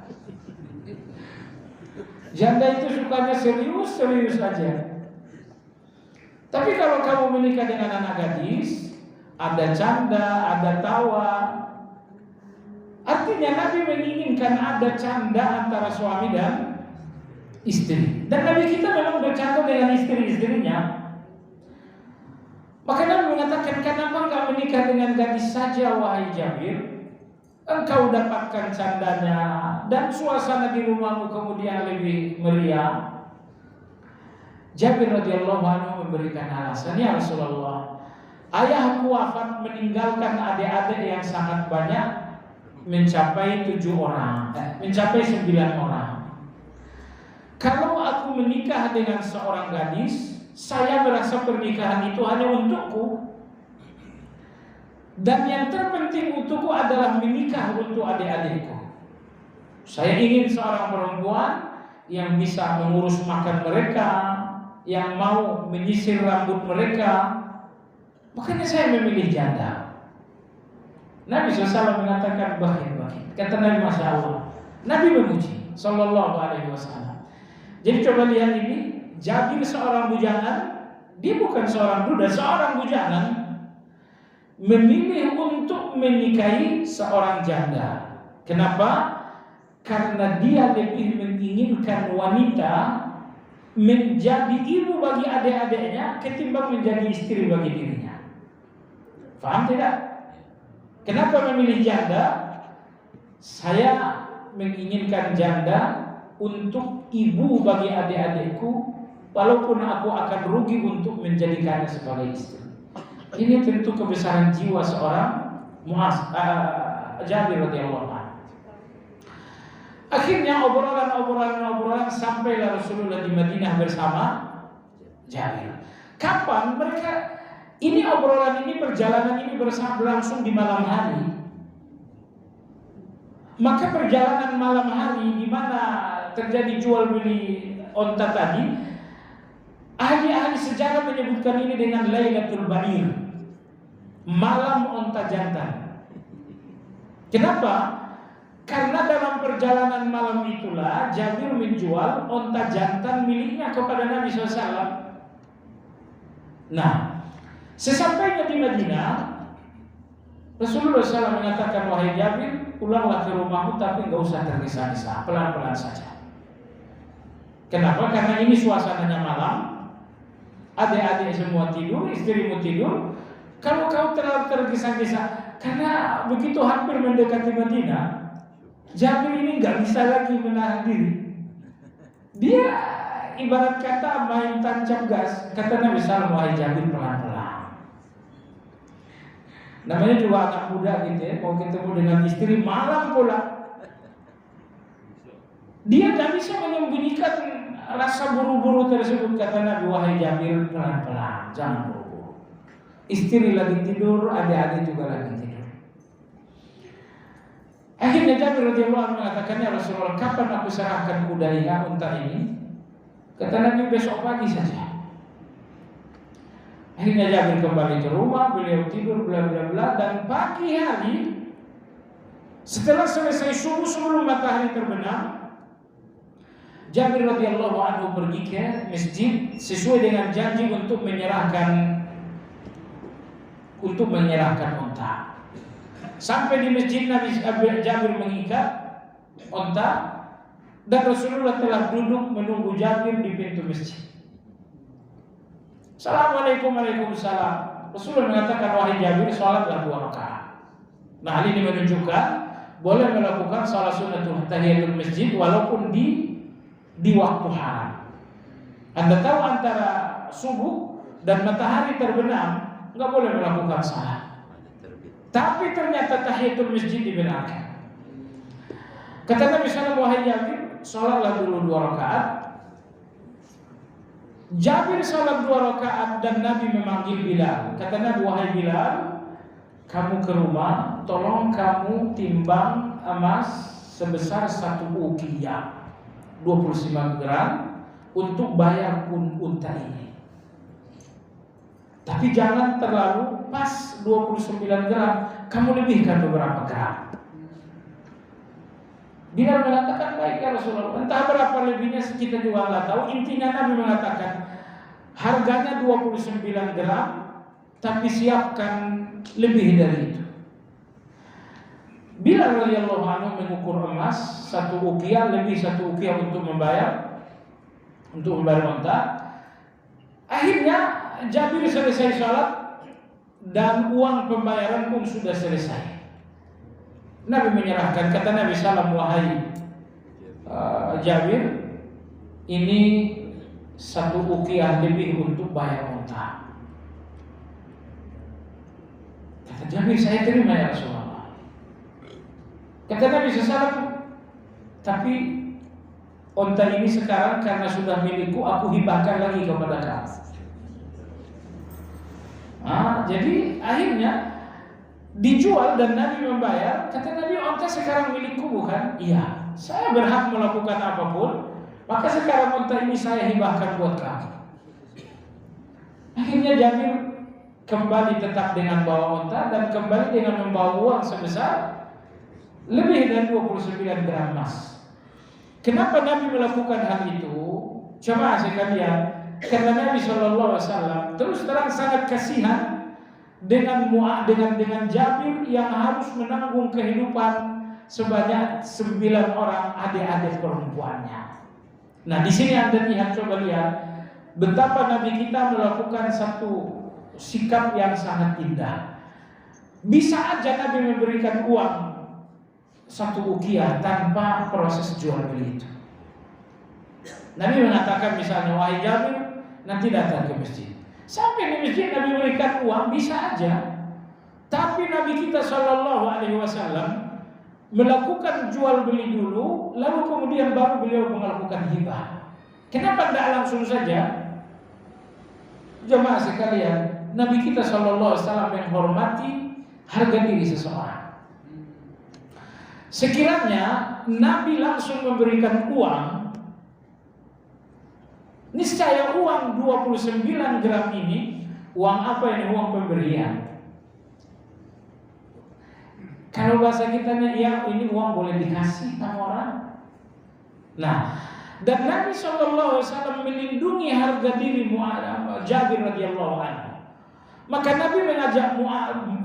Janda itu sukanya serius aja. Tapi kalau kamu menikah dengan anak gadis, ada canda, ada tawa. Artinya Nabi menginginkan ada canda antara suami dan istri. Dan Nabi kita memang bercanda dengan istri-istrinya. Maka Nabi mengatakan, kenapa enggak menikah dengan gadis saja wahai Jabir? engkau dapatkan candanya dan suasana di rumahmu kemudian lebih meriah. Jabir radhiyallahu anhu memberikan alasan, ya Rasulullah, ayahku wafat meninggalkan adik-adik yang sangat banyak, mencapai 9 orang. Kalau aku menikah dengan seorang gadis, saya merasa pernikahan itu hanya untukku. Dan yang terpenting untukku adalah menikah untuk adik-adikku. Saya ingin seorang perempuan yang bisa mengurus makan mereka, yang mau menyisir rambut mereka. Makanya saya memilih janda. Nabi SAW mengatakan bahir-bahir. Kata Nabi, Masya Allah, Nabi memuji Sallallahu Alaihi Wasallam. Jadi coba lihat ini, Jabir seorang bujangan, dia bukan seorang duda, seorang bujangan memilih untuk menikahi seorang janda. Kenapa? Karena dia lebih menginginkan wanita menjadi ibu bagi adik-adiknya ketimbang menjadi istri bagi dirinya. Faham tidak? Kenapa memilih janda? Saya menginginkan janda untuk ibu bagi adik-adikku, walaupun aku akan rugi untuk menjadikannya sebagai istri. Ini tentu kebesaran jiwa seorang Jabir radhiyallahu anhu. Akhirnya obrolan sampailah Rasulullah di Madinah bersama Jabir. Kapan mereka obrolan ini, perjalanan ini berlangsung di malam hari. Maka perjalanan malam hari di mana terjadi jual beli onta tadi, ahli-ahli sejarah menyebutkan ini dengan Lailatul Ba'ir, malam onta jantan. Kenapa? Karena dalam perjalanan malam itulah Jabir menjual onta jantan miliknya kepada Nabi SAW. Nah, sesampainya di Madinah, Rasulullah SAW mengatakan, wahai Jabir, pulanglah ke rumahmu tapi nggak usah tergesa-gesa, pelan-pelan saja. Kenapa? Karena ini suasananya malam, adik-adik semua tidur, istrimu tidur. Kalau kau terlalu tergesa-gesa, karena begitu hampir mendekati Madinah, Jabir ini nggak bisa lagi menahan diri. Dia ibarat kata main tancap gas. Kata Nabi SAW, wahai Jabir, pelan-pelan. Namanya juga anak muda gitu ya, mau ketemu dengan istri malam pula. Dia tak bisa menyembunyikan rasa buru-buru tersebut. Kata Nabi, wahai Jabir, pelan-pelan, jangan buru-buru. Istri lagi tidur, adik-adik juga lagi tidur. Akhirnya Jabir radhiyallahu anhu mengatakan, ya Rasulullah, kapan aku serahkan kudanya unta ini? Kata Nabi, besok pagi saja. Akhirnya Jabir kembali ke rumah, beliau tidur, bla bla bla, dan pagi hari setelah selesai subuh sebelum matahari terbenam, Jabir radhiyallahu anhu pergi ke masjid sesuai dengan janji untuk menyerahkan unta. Sampai di masjid, Nabi Jabir mengikat unta dan Rasulullah telah duduk menunggu Jabir di pintu masjid. Assalamualaikum, waalaikumsalam. Rasulullah mengatakan, wahai Jabir, sholatlah 2 rakaat. Nah, hal ini menunjukkan boleh melakukan salat sunnatul tahiyatul masjid walaupun di waktu hari. Anda tahu antara subuh dan matahari terbenam nggak boleh melakukan salat. Tapi ternyata tahiyatul masjid dibenarkan. Kata Nabi SAW, wahai Jabir, sholatlah dulu 2 rakaat. Jabir sholat 2 rakaat dan Nabi memanggil Bilal. Kata Nabi, wahai Bilal, kamu ke rumah, tolong kamu timbang emas sebesar 1 uqiyah, 29 gram, untuk bayar unta ini. Tapi jangan terlalu pas 29 gram, kamu lebihkan beberapa gram. Bilal mengatakan, baik ya Rasulullah. Entah berapa lebihnya kita juga nggak tahu. Intinya Nabi mengatakan harganya 29 gram, tapi siapkan lebih dari itu. Bilal radhiyallahu anhu mengukur emas 1 uqiyah, lebih 1 uqiyah untuk membayar unta. Akhirnya Jabir selesai sholat dan uang pembayaran pun sudah selesai. Nabi menyerahkan, kata Nabi SAW, wahai Jabir, ini satu ukiah lebih untuk bayar unta. Kata Jabir, saya terima ya Rasulullah. Kata Nabi SAW, tapi unta ini sekarang karena sudah milikku, aku hibahkan lagi kepada kamu. Jadi akhirnya dijual dan Nabi membayar. Kata Nabi, unta sekarang milikku bukan? Iya. Saya berhak melakukan apapun, maka sekarang unta ini saya hibahkan buat kamu. Akhirnya Jabir kembali tetap dengan bawa unta dan kembali dengan membawa uang sebesar lebih dari 29 gram emas. Kenapa Nabi melakukan hal itu? Jemaah sekalian, karena Nabi SAW terus terang sangat kasihan dengan Jabir yang harus menanggung kehidupan sebanyak 9 orang adik-adik perempuannya. Nah, di sini Anda coba lihat betapa Nabi kita melakukan satu sikap yang sangat indah. Bisa aja Nabi memberikan uang satu ukiah tanpa proses jual beli itu. Nabi mengatakan misalnya, wahai Jabir, nanti datang ke masjid. Sampai di masjid Nabi berikan uang, bisa aja. Tapi Nabi kita SAW melakukan jual beli dulu, lalu kemudian baru beliau melakukan hibah. Kenapa tidak langsung saja? Jemaah sekalian, Nabi kita SAW menghormati harga diri seseorang. Sekiranya Nabi langsung memberikan uang, niscaya uang 29 gram ini, uang apa ini? Uang pemberian. Kalau bahasa kitanya, ya ini uang boleh dikasih sama orang. Nah, dan Nabi SAW melindungi harga diri Jabir radhiyallahu anhu. Maka Nabi mengajak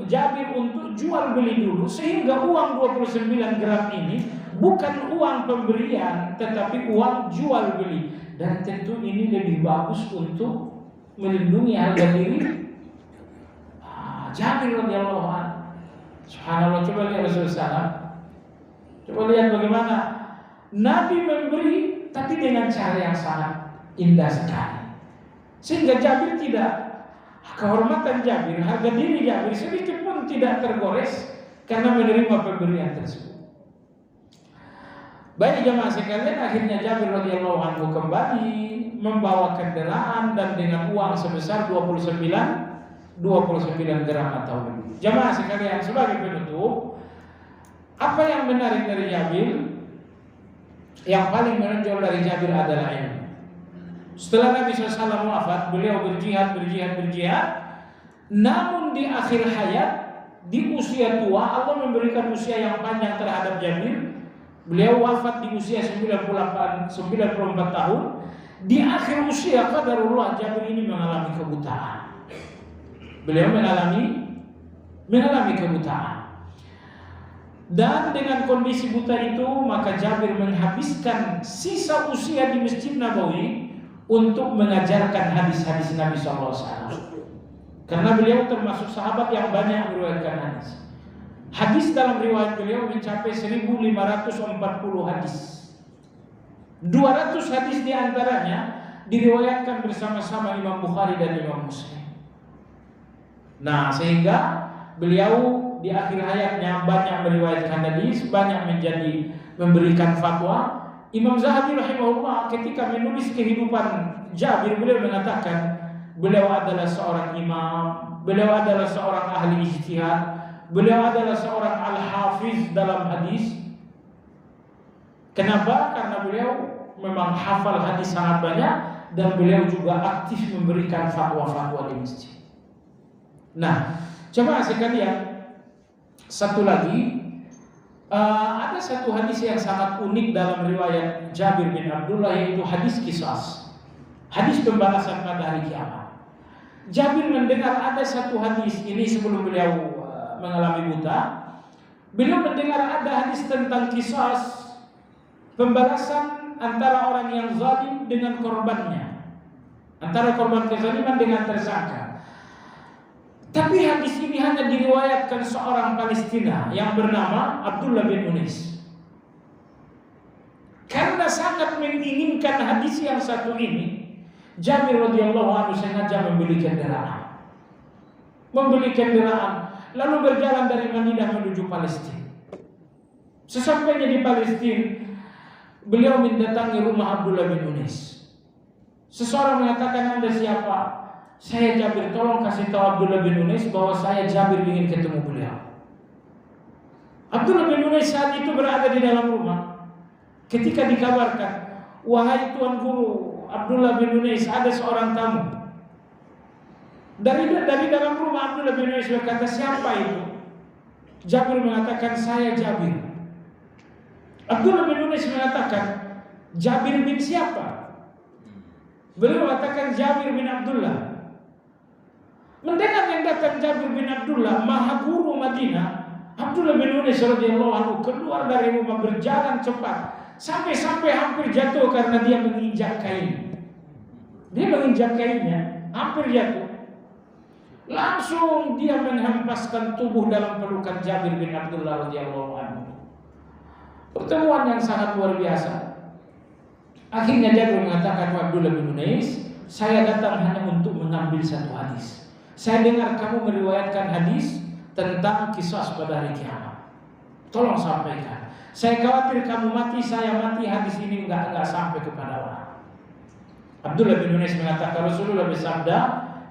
Jabir untuk jual beli dulu, sehingga uang 29 gram ini bukan uang pemberian, tetapi uang jual beli. Dan tentu ini lebih bagus untuk melindungi harga diri Jabir radhiyallahu anhu. Subhanallah, coba lihat Rasulullah. Coba lihat bagaimana Nabi memberi, tapi dengan cara yang sangat indah sekali, sehingga Jabir tidak, kehormatan Jabir, harga diri Jabir sedikit pun tidak tergores karena menerima pemberian tersebut. Baik jemaah sekalian, akhirnya Jabir radhiyallahu anhu kembali membawa kendaraan dan dengan uang sebesar 29 gram atau lebih. Jemaah sekalian, sebagai penutup, apa yang menarik dari Jabir? Yang paling menonjol dari Jabir adalah ilmu. Setelah Nabi SAW wafat, beliau berjihad. Namun di akhir hayat, di usia tua, Allah memberikan usia yang panjang terhadap Jabir. Beliau wafat di usia 94 tahun. Di akhir usia, qadarullah, Jabir ini mengalami kebutaan. Beliau mengalami kebutaan. Dan dengan kondisi buta itu, maka Jabir menghabiskan sisa usia di Masjid Nabawi untuk mengajarkan hadis-hadis Nabi SAW. Karena beliau termasuk sahabat yang banyak meriwayatkan hadis. Hadis dalam riwayat beliau mencapai 1540 hadis. 200 hadis diantaranya diriwayatkan bersama-sama Imam Bukhari dan Imam Muslim. Nah, sehingga beliau di akhir hayatnya banyak meriwayatkan hadis, banyak memberikan fatwa. Imam Zahabi rahimahullah ketika menulis kehidupan Jabir, beliau mengatakan beliau adalah seorang imam, beliau adalah seorang ahli ijtihad, beliau adalah seorang al-hafiz dalam hadis. Kenapa? Karena beliau memang hafal hadis sangat banyak dan beliau juga aktif memberikan fatwa-fatwa di masjid. Nah, coba sekalian, satu lagi, ada satu hadis yang sangat unik dalam riwayat Jabir bin Abdullah, yaitu hadis qisas, hadis pembalasan pada hari kiamat. Jabir mendengar ada satu hadis ini sebelum beliau mengalami buta. Beliau mendengar ada hadis tentang qisas, pembalasan antara orang yang zalim dengan korbannya, antara korban kezaliman dengan tersangka. Tapi hadis ini hanya diriwayatkan seorang Palestina yang bernama Abdullah bin Unais. Karena sangat menginginkan hadis yang satu ini, Jabir radhiyallahu anhu sengaja membeli kendaraan, lalu berjalan dari Madinah menuju Palestina. Sesampainya di Palestina, beliau mendatangi rumah Abdullah bin Unais. Seseorang mengatakan, "Anda siapa?" "Saya Jabir, tolong kasih tahu Abdullah bin Unais bahwa saya Jabir ingin ketemu beliau." Abdullah bin Unais saat itu berada di dalam rumah. Ketika dikabarkan, "Wahai Tuan Guru Abdullah bin Unais, ada seorang tamu." Dari dalam rumah Abdullah bin Unais berkata, "Siapa itu?" Jabir mengatakan, "Saya Jabir." Abdullah bin Unais mengatakan, "Jabir bin siapa?" Beliau mengatakan, "Jabir bin Abdullah." Mendengar yang datang Jabir bin Abdullah, maha guru Madinah, Abdullah bin Unais radhiyallahu anhu keluar dari rumah berjalan cepat sampai hampir jatuh karena dia menginjak kain. Dia menginjak kainnya, hampir jatuh. Langsung dia menghempaskan tubuh dalam pelukan Jabir bin Abdullah radhiyallahu anhu. Pertemuan yang sangat luar biasa. Akhirnya Jabir mengatakan, "Abdullah bin Unais, saya datang hanya untuk mengambil satu hadis. Saya dengar kamu meriwayatkan hadis tentang kisah pada hari kiamat. Tolong sampaikan. Saya khawatir kamu mati, saya mati, hadis ini enggak sampai kepada orang." Abdullah bin Unais mengatakan, Rasulullah bersabda,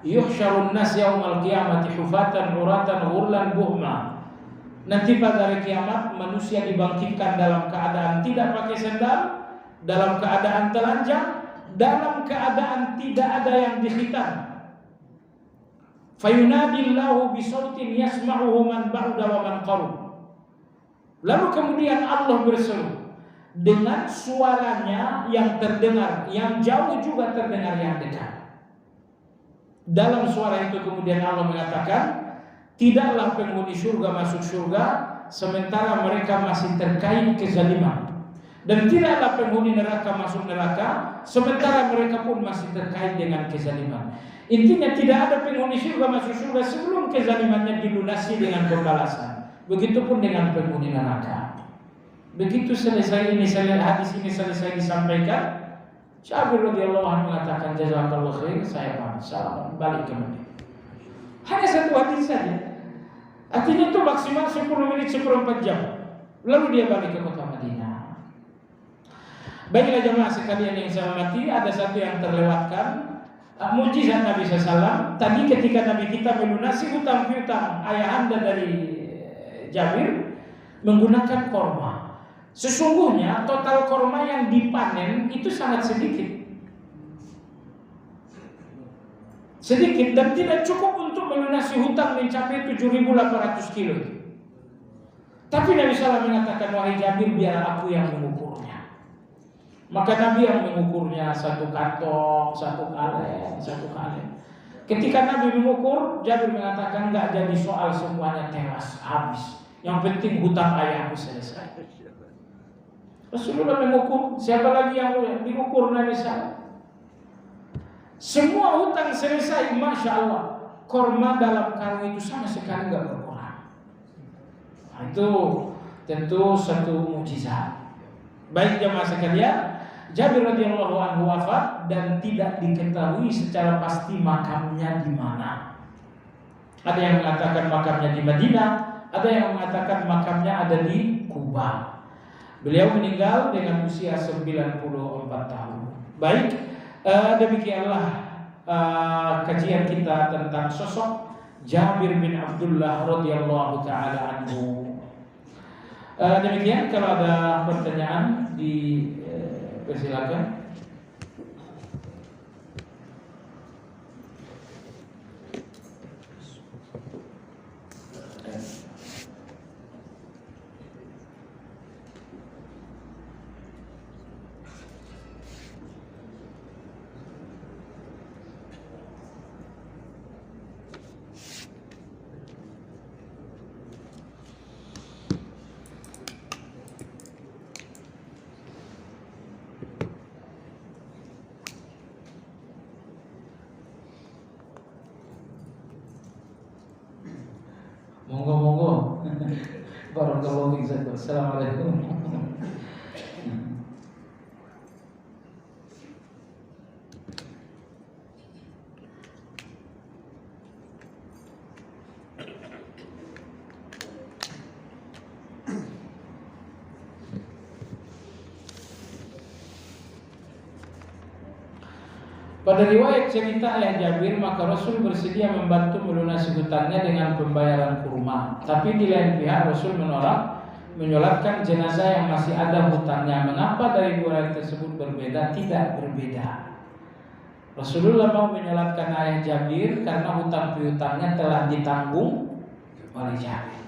"Yuhsyarun nas yaumal qiyamati hufatan uratan ghurlan buhma." Nanti pada hari kiamat manusia dibangkitkan dalam keadaan tidak pakai sandal, dalam keadaan telanjang, dalam keadaan tidak ada yang dikhitan. Fayunadillahu bisautin yasma'uhu man ba'da wa man qarub. Lalu kemudian Allah berseru dengan suaranya yang terdengar, yang jauh juga terdengar yang dekat. Dalam suara itu kemudian Allah mengatakan, "Tidaklah penghuni surga masuk surga sementara mereka masih terkait kezaliman, dan tidaklah penghuni neraka masuk neraka sementara mereka pun masih terkait dengan kezaliman." Intinya tidak ada penghuni surga masuk surga sebelum kezalimannya dilunasi dengan pembalasan. Begitupun dengan penghuni neraka. Begitu selesai hadis ini selesai disampaikan, Jabir radhiyallahu anhu mengatakan, "Jazakallahu khair, saya pamit, salam, balik ke Madinah." Hanya satu hadis saja. Artinya itu maksimal 10 menit, 1/4 jam. Lalu dia balik ke kota Madinah. Baiklah jemaah sekalian yang saya hormati, ada satu yang terlewatkan. Mukjizat Nabi SAW. Tadi ketika Nabi kita melunasi hutang piutang ayahanda dari Jabir menggunakan korma. Sesungguhnya total korma yang dipanen itu sangat sedikit dan tidak cukup untuk melunasi hutang mencapai 7.800 kilo. Tapi Nabi SAW mengatakan, "Wahai Jabir, biar aku yang mengukurnya." Maka Nabi yang mengukurnya, satu kantong, satu kaleng. Ketika Nabi mengukur, Jabir mengatakan, "Enggak jadi soal, semuanya tewas, habis. Yang penting hutang ayahku selesai." Rasulullah mengukur, siapa lagi yang diukur Nabi SAW? Semua hutang selesai, Masya Allah. Korma dalam karung itu sama sekali enggak berkurang. Nah, itu tentu satu mukjizat. Baik jemaah sekalian, Jabir radhiyallahu anhu wafat dan tidak diketahui secara pasti makamnya di mana. Ada yang mengatakan makamnya di Madinah, ada yang mengatakan makamnya ada di Kuba. Beliau meninggal dengan usia 94 tahun. Baik, demikianlah kajian kita tentang sosok Jabir bin Abdullah radhiyallahu taala anhu. Demikian, kalau ada pertanyaan persilakan. Barakallahu fiik. Assalamualaikum. Pada riwayat cerita ayah Jabir, maka Rasul bersedia membantu melunasi hutangnya dengan pembayaran kurma. Tapi di lain pihak Rasul menolak menyolatkan jenazah yang masih ada hutangnya. Mengapa dari dua riwayat tersebut berbeda? Tidak berbeda. Rasulullah mau menyolatkan ayah Jabir karena hutang piutangnya telah ditanggung oleh Jabir.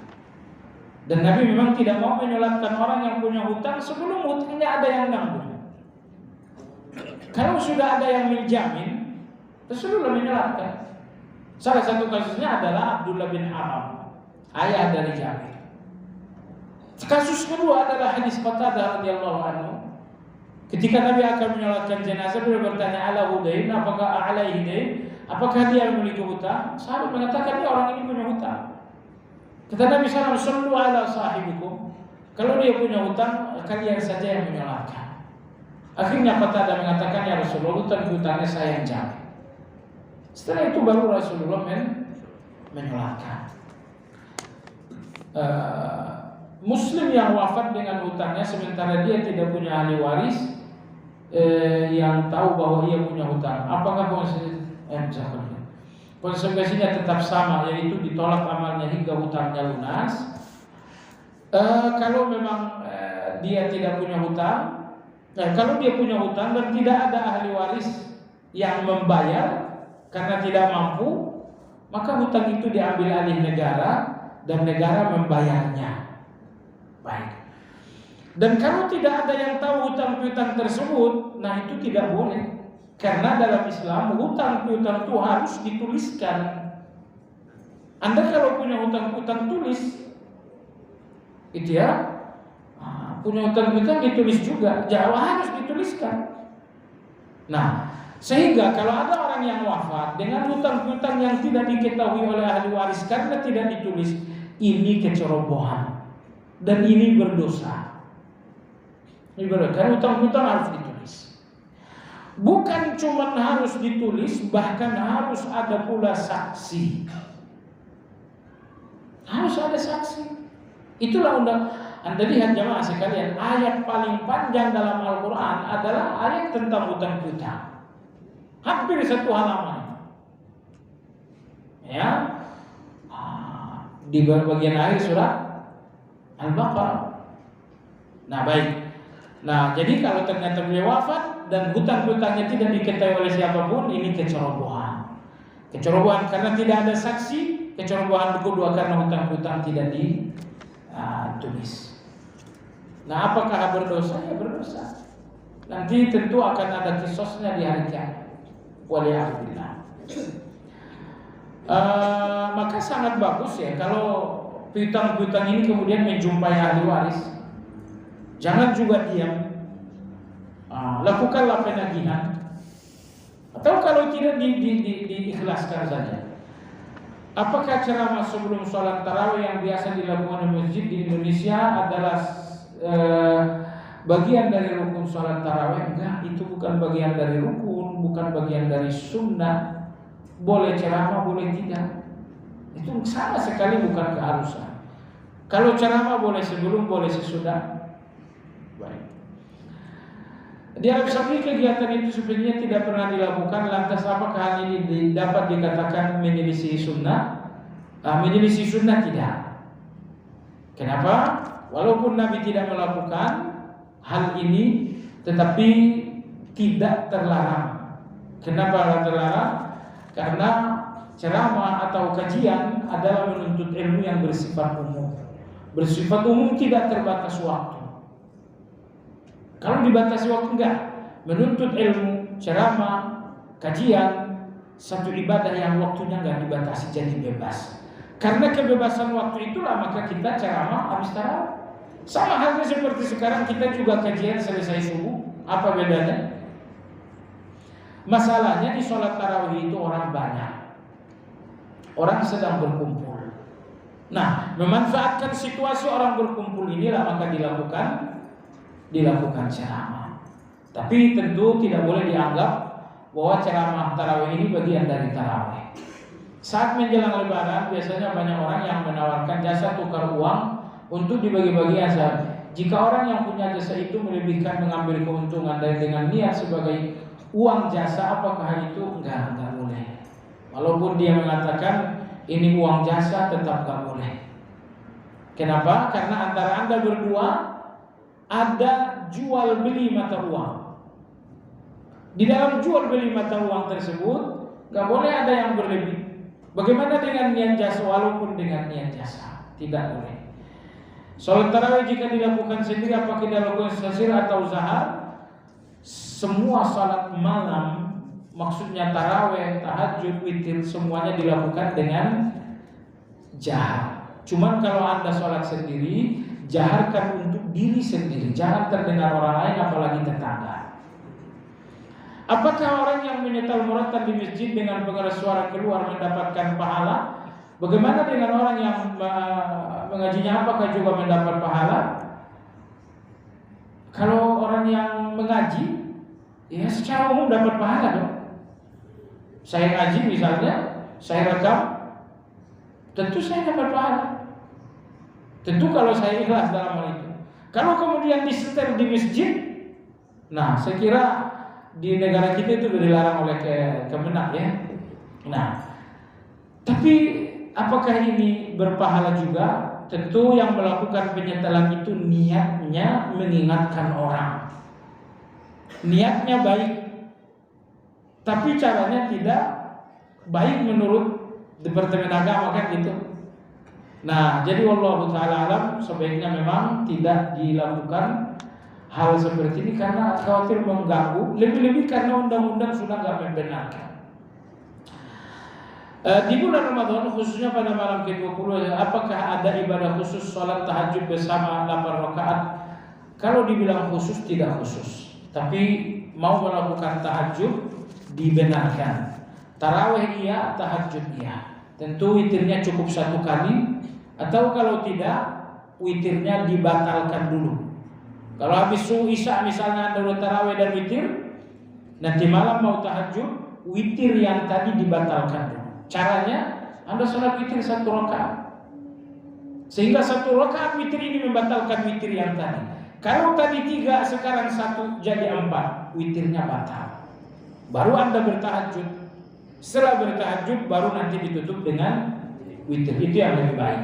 Dan Nabi memang tidak mau menyolatkan orang yang punya hutang sebelum hutangnya ada yang nanggung. Kalau sudah ada yang menjamin, Rasulullah menyolatkan. Salah satu kasusnya adalah Abdullah bin Haram, ayah dari Jabir. Kasus kedua adalah hadis Qatadah radhiyallahu anhu. Ketika Nabi akan menyolatkan jenazah, beliau bertanya, "Ala hudain, apakah alaihi dain? Apakah dia memiliki hutang?" Sahabat mengatakan, "Ya, orang ini punya hutang." Kata Nabi SAW, "Sallu ala sahibikum." Kalau dia punya hutang, kalian saja yang menyolatkan. Akhirnya Qatadah mengatakan, "Ya Rasulullah, hutangnya saya yang jamin." Setelah itu baru Rasulullah menyolatkan. Muslim yang wafat dengan hutangnya sementara dia tidak punya ahli waris yang tahu bahwa ia punya hutang, apakah konsekuensinya tetap sama, yaitu ditolak amalnya hingga hutangnya lunas? Kalau memang dia tidak punya hutang, kalau dia punya hutang dan tidak ada ahli waris yang membayar karena tidak mampu, maka hutang itu diambil alih negara dan negara membayarnya. Baik. Dan kalau tidak ada yang tahu hutang piutang tersebut, nah itu tidak boleh. Karena dalam Islam hutang piutang itu harus dituliskan. Anda kalau punya hutang piutang tulis, itu ya. Punya hutang piutang ditulis juga, jauh harus dituliskan. Nah, sehingga kalau ada orang yang wafat dengan hutang piutang yang tidak diketahui oleh ahli waris karena tidak ditulis, ini kecerobohan dan ini berdosa. Ini berdosa. Karena hutang piutang harus ditulis. Bukan cuma harus ditulis, bahkan harus ada pula saksi. Harus ada saksi. Itulah Anda lihat jamaah sekalian, ayat paling panjang dalam Al-Quran adalah ayat tentang hutang piutang. Hampir satu halaman. Ya, di bagian akhir surat Al-Baqarah. Nah, baik. Nah, jadi kalau ternyata beliau wafat dan hutang piutangnya tidak diketahui oleh siapapun, ini kecerobohan. Kecerobohan karena tidak ada saksi, kecerobohan kedua karena hutang piutang tidak ditulis. Nah, apakah berdosa? Ya berdosa. Nanti tentu akan ada kisosnya di hari kiamat. Waliyahillah. Maka sangat bagus ya kalau piutang-piutang ini kemudian menjumpai ahli waris. Jangan juga diam. Lakukanlah penagihan. Atau kalau tidak diikhlaskan saja. Apakah ceramah sebelum sholat tarawih yang biasa dilakukan di masjid di Indonesia adalah bagian dari rukun sholat tarawih? Enggak, itu bukan bagian dari rukun, bukan bagian dari sunnah. Boleh ceramah, boleh tidak. Itu sama sekali bukan keharusan. Kalau ceramah boleh sebelum, boleh sesudah. Baik. Di Arab Saudi kegiatan itu sebenarnya tidak pernah dilakukan. Lantas apakah hal ini dapat dikatakan menyelisih sunnah? Menyelisih sunnah tidak. Kenapa? Walaupun Nabi tidak melakukan hal ini, tetapi tidak terlarang. Kenapa terlarang? Karena ceramah atau kajian adalah menuntut ilmu yang bersifat umum. Bersifat umum tidak terbatas waktu. Kalau dibatasi waktu enggak. Menuntut ilmu, ceramah, kajian, satu ibadah yang waktunya enggak dibatasi, jadi bebas. Karena kebebasan waktu itulah maka kita ceramah habis tarawih. Sama halnya seperti sekarang kita juga kajian selesai subuh. Apa bedanya? Masalahnya di sholat tarawih itu orang banyak. Orang sedang berkumpul. Nah, memanfaatkan situasi orang berkumpul inilah maka dilakukan ceramah. Tapi tentu tidak boleh dianggap bahwa ceramah tarawih ini bagian dari tarawih. Saat menjelang Lebaran biasanya banyak orang yang menawarkan jasa tukar uang untuk dibagi-bagi asal. Jika orang yang punya jasa itu melebihkan mengambil keuntungan dari dengan niat sebagai uang jasa, apakah itu enggak boleh. Walaupun dia mengatakan ini uang jasa, tetap enggak boleh. Kenapa? Karena antara Anda berdua ada jual beli mata uang. Di dalam jual beli mata uang tersebut enggak boleh ada yang berlebih. Bagaimana dengan niat jasa? Walaupun dengan niat jasa, tidak boleh. Salat tarawih jika dilakukan sendiri, apakah dilakukan sir atau zahar? Semua salat malam, maksudnya tarawih, tahajud, witir, semuanya dilakukan dengan jahar. Cuman kalau Anda salat sendiri, jaharkan untuk diri sendiri, jangan terdengar orang lain, apalagi tetangga. Apakah orang yang menyetel murattal di masjid dengan pengeras suara keluar mendapatkan pahala? Bagaimana dengan orang yang mengajinya, apakah juga mendapat pahala? Kalau orang yang mengaji, ya secara umum dapat pahala dong. Saya ngaji misalnya, saya rekam, tentu saya dapat pahala. Tentu kalau saya ikhlas dalam hal itu. Kalau kemudian disetel di masjid, nah saya kira di negara kita itu dilarang oleh Kemenak ya. Nah, tapi apakah ini berpahala juga? Tentu yang melakukan penyetelan itu niatnya mengingatkan orang, niatnya baik, tapi caranya tidak baik menurut Departemen Agama kan gitu. Nah, jadi wallahu taala alam, sebaiknya memang tidak dilakukan hal seperti ini karena khawatir mengganggu, lebih-lebih karena undang-undang sudah nggak membenarkan. Di bulan Ramadan khususnya pada malam ke-20, apakah ada ibadah khusus sholat tahajud bersama 8 rakaat? Kalau dibilang khusus tidak khusus, tapi mau melakukan tahajud dibenarkan. Tarawih iya, tahajud iya. Tentu witirnya cukup 1 kali, atau kalau tidak witirnya dibatalkan dulu. Kalau habis isya misalnya Anda udah tarawih dan witir, nanti malam mau tahajud, witir yang tadi dibatalkan dulu. Caranya Anda sholat witir 1 rakaat, sehingga 1 rakaat witir ini membatalkan witir yang tadi. Kalau tadi 3 sekarang 1 jadi 4, witirnya batal. Baru Anda bertahajud. Setelah bertahajud baru nanti ditutup dengan witir. Itu yang lebih baik.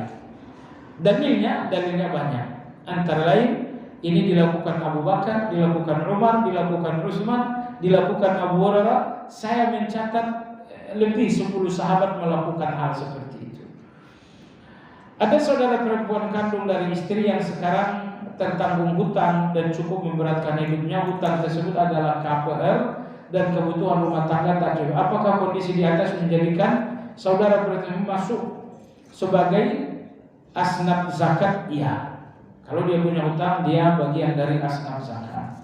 Dalilnya banyak. Antara lain ini dilakukan Abu Bakar, dilakukan Umar, dilakukan Utsman, dilakukan Abu Hurairah. Saya mencatat lebih 10 sahabat melakukan hal seperti itu. Ada saudara perempuan kandung dari istri yang sekarang tertanggung hutang dan cukup memberatkan hidupnya. Hutang tersebut adalah KPR dan kebutuhan rumah tangga tak cukup. Apakah kondisi di atas menjadikan saudara perempuan masuk sebagai asnaf zakat? Iya. Kalau dia punya hutang, dia bagian dari asnaf zakat.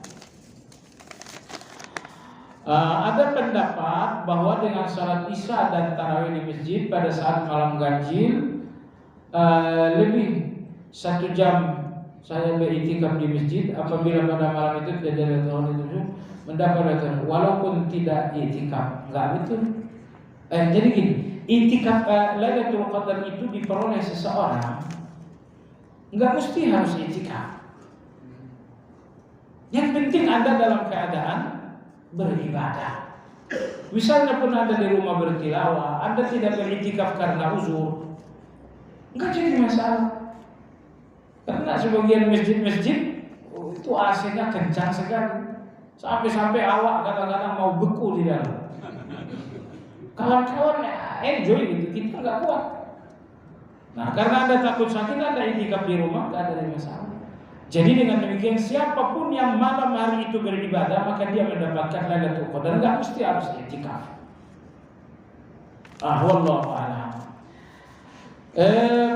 Ada pendapat bahwa dengan salat isya dan tarawih di masjid pada saat malam ganjil, lebih 1 jam saya beriktikaf di masjid. Apabila pada malam itu tidak ada tahun itu mendapat walaupun tidak iktikaf, enggak betul. Jadi gini, iktikaf Lailatul Qadar itu diperoleh seseorang, enggak mesti harus iktikaf. Yang penting Anda dalam keadaan beribadah. Misalnya pun Anda di rumah bertilawah, Anda tidak beriktikaf karena uzur, enggak jadi masalah. Karena sebagian masjid-masjid itu AC-nya kencang sekali, sampai awak kadang-kadang mau beku di dalam. Kawan-kawan enjoy gitu, kita enggak kuat. Nah, karena Anda takut sakit, Anda iktikaf di rumah, enggak ada masalah. Jadi dengan demikian siapapun yang malam hari itu beribadah, maka dia mendapatkan Lailatul Qadar, enggak mesti harus iktikaf. Wallahu a'lam.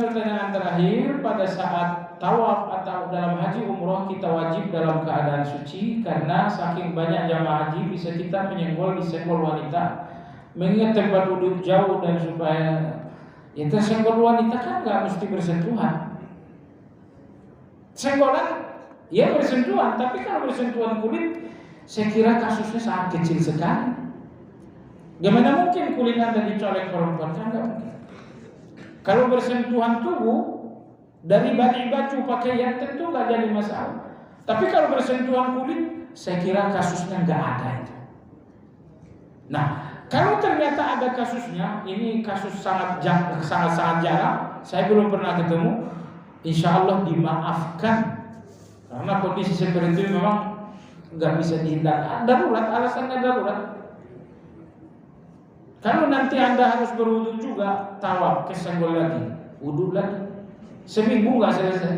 Pertanyaan terakhir, pada saat tawaf atau dalam haji umroh kita wajib dalam keadaan suci karena saking banyak jamaah haji bisa kita disenggol wanita. Mengingat tempat duduk jauh dan supaya Ya tersenggol wanita kan nggak mesti bersentuhan. Senggolan ya bersentuhan, tapi kalau bersentuhan kulit, saya kira kasusnya sangat kecil sekali. Gimana mungkin kulit Anda dicolek perempuan? Kan nggak mungkin. Kalau bersentuhan tubuh dari baju pakaian tentu nggak jadi masalah. Tapi kalau bersentuhan kulit, saya kira kasusnya nggak ada itu. Nah, kalau ternyata ada kasusnya, ini kasus sangat jarang, saya belum pernah ketemu. Insya Allah dimaafkan, karena kondisi seperti itu memang nggak bisa dihindari. Darurat, alasannya darurat. Kalau nanti Anda harus berwudu juga, tawaf, kesenggol lagi, wudu lagi, seminggu nggak selesai.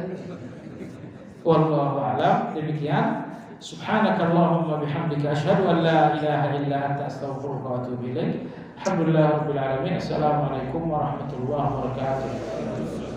Wallahu a'lam. Demikian. Subhanakallahumma bihamdika asyhadu an la ilaha illa anta astaghfiruka wa atubu ilaik. Alhamdulillahirabbil alamin. Assalamualaikum warahmatullahi wabarakatuh.